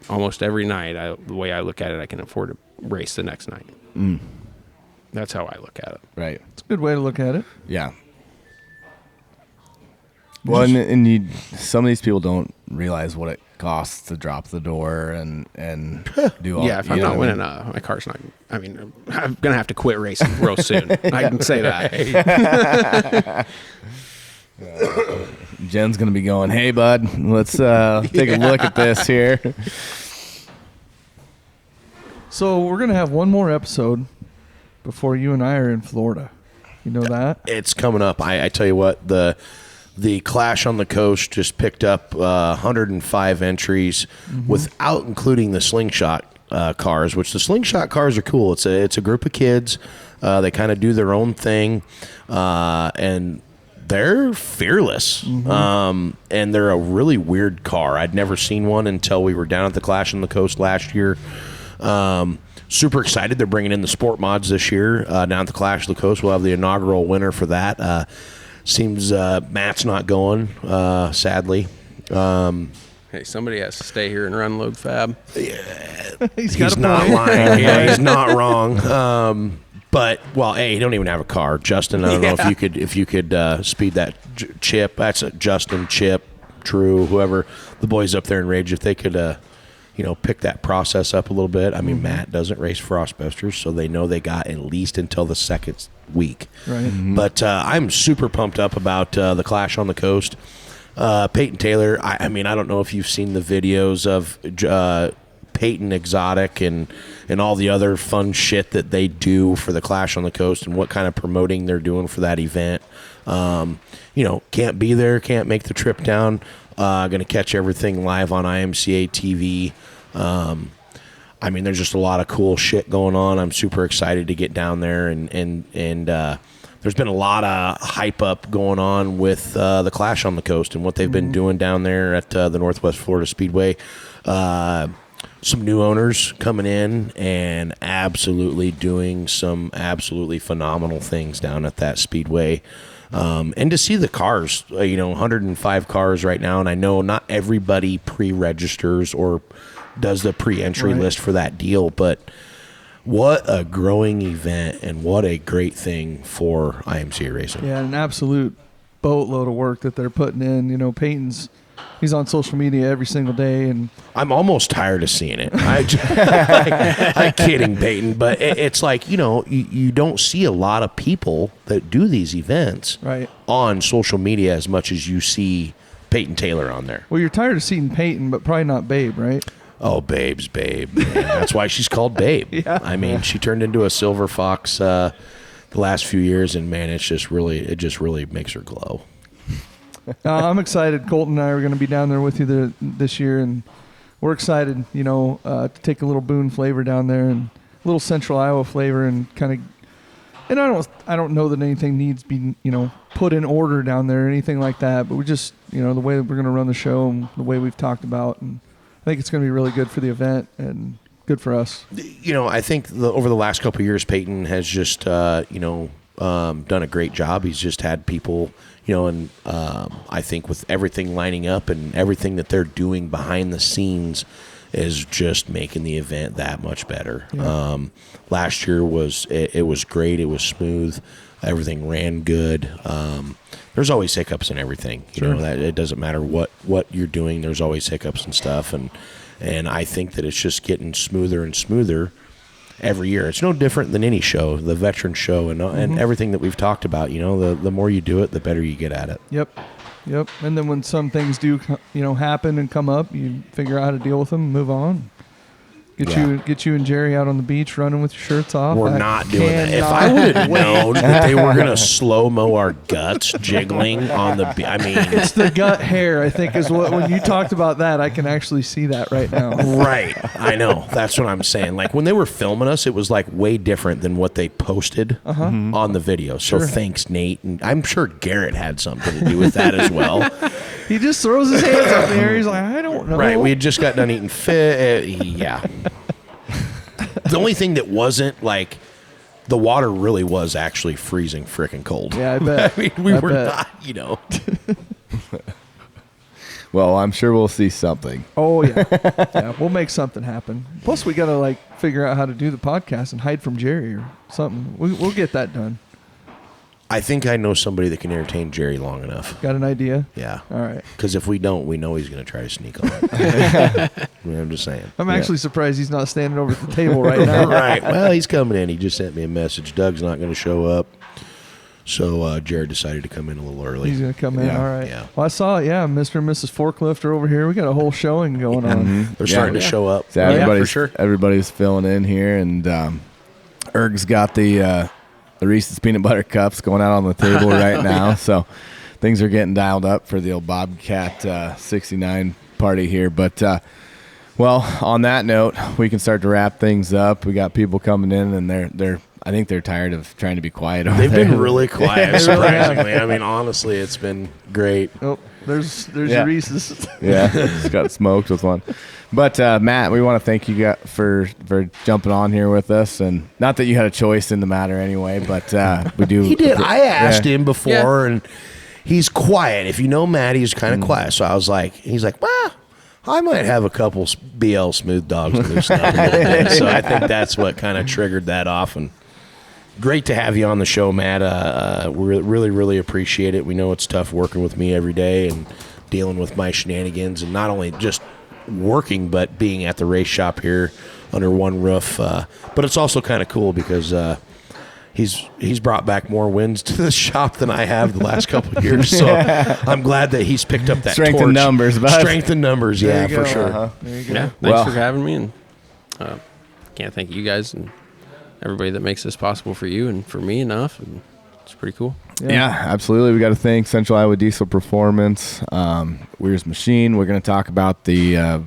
S4: almost every night, the way I look at it, I can afford to race the next night. That's how I look at it.
S2: Right.
S3: It's a good way to look at it.
S2: Yeah. Well, and some of these people don't realize what it costs to drop the door and do all.
S4: Yeah, if I'm not winning, my car's not. I mean, I'm gonna have to quit racing real soon. I can say that.
S2: Jen's gonna be going, "Hey, bud, let's take a look at this here."
S3: So we're gonna have one more episode before you and I are in Florida. You know that?
S1: It's coming up. I tell you what, the Clash on the Coast just picked up 105 entries without including the slingshot cars, which the slingshot cars are cool. It's a group of kids. They kind of do their own thing, and they're fearless. And they're a really weird car. I'd never seen one until we were down at the Clash on the Coast last year. Super excited. They're bringing in the Sport Mods this year down at the Clash of the Coast. We'll have the inaugural winner for that. Seems Matt's not going, sadly.
S4: Hey, somebody has to stay here and run Logue Fab.
S3: He's
S1: not lying. Yeah, he's not wrong. But he don't even have a car. Justin, I don't know if you could speed that Chip. That's Justin, Chip, True, whoever the boys up there in Rage. If they could, pick that process up a little bit. I mean, Matt doesn't race Frostbusters, so they know they got at least until the second week.
S3: Right.
S1: But I'm super pumped up about the Clash on the Coast. Peyton Taylor, I mean, I don't know if you've seen the videos of Peyton Exotic and all the other fun shit that they do for the Clash on the Coast and what kind of promoting they're doing for that event. Can't be there, can't make the trip down. Going to catch everything live on IMCA TV. I mean, there's just a lot of cool shit going on. I'm super excited to get down there, and there's been a lot of hype up going on with the Clash on the Coast and what they've been doing down there at the Northwest Florida Speedway. Some new owners coming in and absolutely doing some absolutely phenomenal things down at that speedway. And to see the cars, 105 cars right now, and I know not everybody pre-registers or does the pre-entry list for that deal, but what a growing event and what a great thing for IMCA Racing.
S3: Yeah, an absolute boatload of work that they're putting in. Peyton's, he's on social media every single day, and
S1: I'm almost tired of seeing it. I'm kidding, Peyton, but it's like, you don't see a lot of people that do these events on social media as much as you see Peyton Taylor on there.
S3: Well, you're tired of seeing Peyton, but probably not Babe, right?
S1: Oh, Babe's Babe. Man. That's why she's called Babe.
S3: Yeah.
S1: I mean, she turned into a silver fox the last few years, and man, it just really makes her glow.
S3: I'm excited. Colton and I are going to be down there with you this year, and we're excited, to take a little Boone flavor down there and a little Central Iowa flavor, and kind of. And I don't know that anything needs to be put in order down there or anything like that, but we just the way that we're going to run the show and the way we've talked about, and I think it's going to be really good for the event and good for us.
S1: I think over the last couple of years, Peyton has just done a great job. He's just had people. And I think with everything lining up and everything that they're doing behind the scenes is just making the event that much better. Yeah. Last year was great. It was smooth. Everything ran good. There's always hiccups in everything. That it doesn't matter what you're doing. There's always hiccups and stuff. And I think that it's just getting smoother and smoother every year. It's no different than any show, the veteran show, and everything that we've talked about. The more you do it, the better you get at it.
S3: Yep. And then when some things do, happen and come up, you figure out how to deal with them, and move on, Get you and Jerry out on the beach running with your shirts off.
S1: We're not doing that. If I would have known that they were going to slow-mo our guts jiggling on the beach, I mean...
S3: It's the gut hair, I think, is what, when you talked about that, I can actually see that right now.
S1: Right. I know. That's what I'm saying. Like, when they were filming us, it was, like, way different than what they posted on the video. So thanks, Nate. And I'm sure Garrett had something to do with that as well.
S3: He just throws his hands up in the air. He's like, I don't know.
S1: Right. We had just got done eating fish. Yeah. The only thing that wasn't, like, the water really was actually freezing freaking cold.
S3: Yeah, I bet.
S1: I mean, we were not, you know.
S2: Well, I'm sure we'll see something.
S3: Oh, yeah. Yeah, we'll make something happen. Plus, we got to, like, figure out how to do the podcast and hide from Jerry or something. We'll get that done.
S1: I think I know somebody that can entertain Jerry long enough.
S3: Got an idea?
S1: Yeah.
S3: All right.
S1: Because if we don't, we know he's going to try to sneak on. I'm just saying.
S3: I'm actually surprised he's not standing over at the table right now.
S1: Right. Well, he's coming in. He just sent me a message. Doug's not going to show up. So Jared decided to come in a little early.
S3: He's going to come in.
S2: Yeah.
S3: All right.
S1: Yeah.
S3: Well, I saw it. Yeah, Mr. and Mrs. Forklift are over here. We got a whole showing going on.
S1: They're starting to show up.
S2: So everybody's filling in here, and Erg's got the Reese's peanut butter cups going out on the table right now. So things are getting dialed up for the old Bobcat 69 party here. But well, on that note, we can start to wrap things up. We got people coming in, and they're I think they're tired of trying to be quiet over
S1: They've
S2: there.
S1: been really quiet, surprisingly. I mean, honestly, it's been great.
S3: Oh, there's your Reese's.
S2: Yeah, just got smoked with one. But Matt, we want to thank you for jumping on here with us, and not that you had a choice in the matter anyway, but we do.
S1: He did. I asked him before, and he's quiet. If you know Matt, he's kind of quiet. So I was like, he's like, well, I might have a couple BL smooth dogs loosen up a little bit. So I think that's what kind of triggered that off. And great to have you on the show, Matt. We really, really appreciate it. We know it's tough working with me every day and dealing with my shenanigans, and not only just working, but being at the race shop here under one roof. But it's also kind of cool because he's brought back more wins to the shop than I have the last couple of years. So I'm glad that he's picked up that
S2: Strength in
S1: torch.
S2: numbers, bud.
S1: Strength in numbers, yeah, for sure.
S3: There you go.
S4: Yeah, thanks for having me, and can't thank you guys and everybody that makes this possible for you and for me enough. And it's pretty cool.
S2: Yeah, absolutely. We got to thank Central Iowa Diesel Performance, Weir's Machine. We're going to talk about the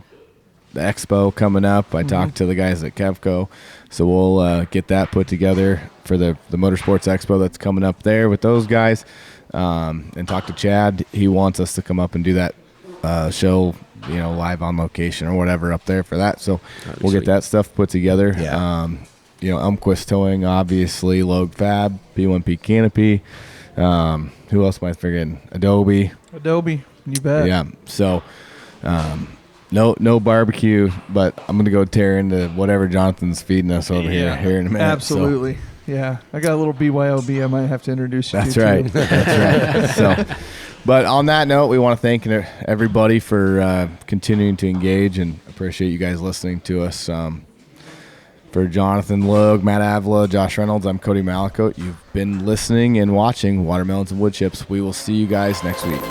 S2: expo coming up. I talked to the guys at Kevco, so we'll get that put together for the Motorsports Expo that's coming up there with those guys, and talk to Chad. He wants us to come up and do that show, live on location or whatever up there for that. So we'll get that stuff put together.
S1: Yeah.
S2: Umquist Towing, obviously, Logue Fab, P1P Canopy. Who else am I forgetting? Adobe,
S3: you bet.
S2: Yeah. So, no barbecue, but I'm gonna go tear into whatever Jonathan's feeding us over here in a minute.
S3: Absolutely. So. Yeah. I got a little BYOB I might have to introduce you
S2: That's
S3: to.
S2: right. That's right. So, but on that note, we want to thank everybody for continuing to engage, and appreciate you guys listening to us. For Jonathan Logue, Matt Avila, Josh Reynolds, I'm Cody Malakote. You've been listening and watching Watermelons and Woodchips. We will see you guys next week.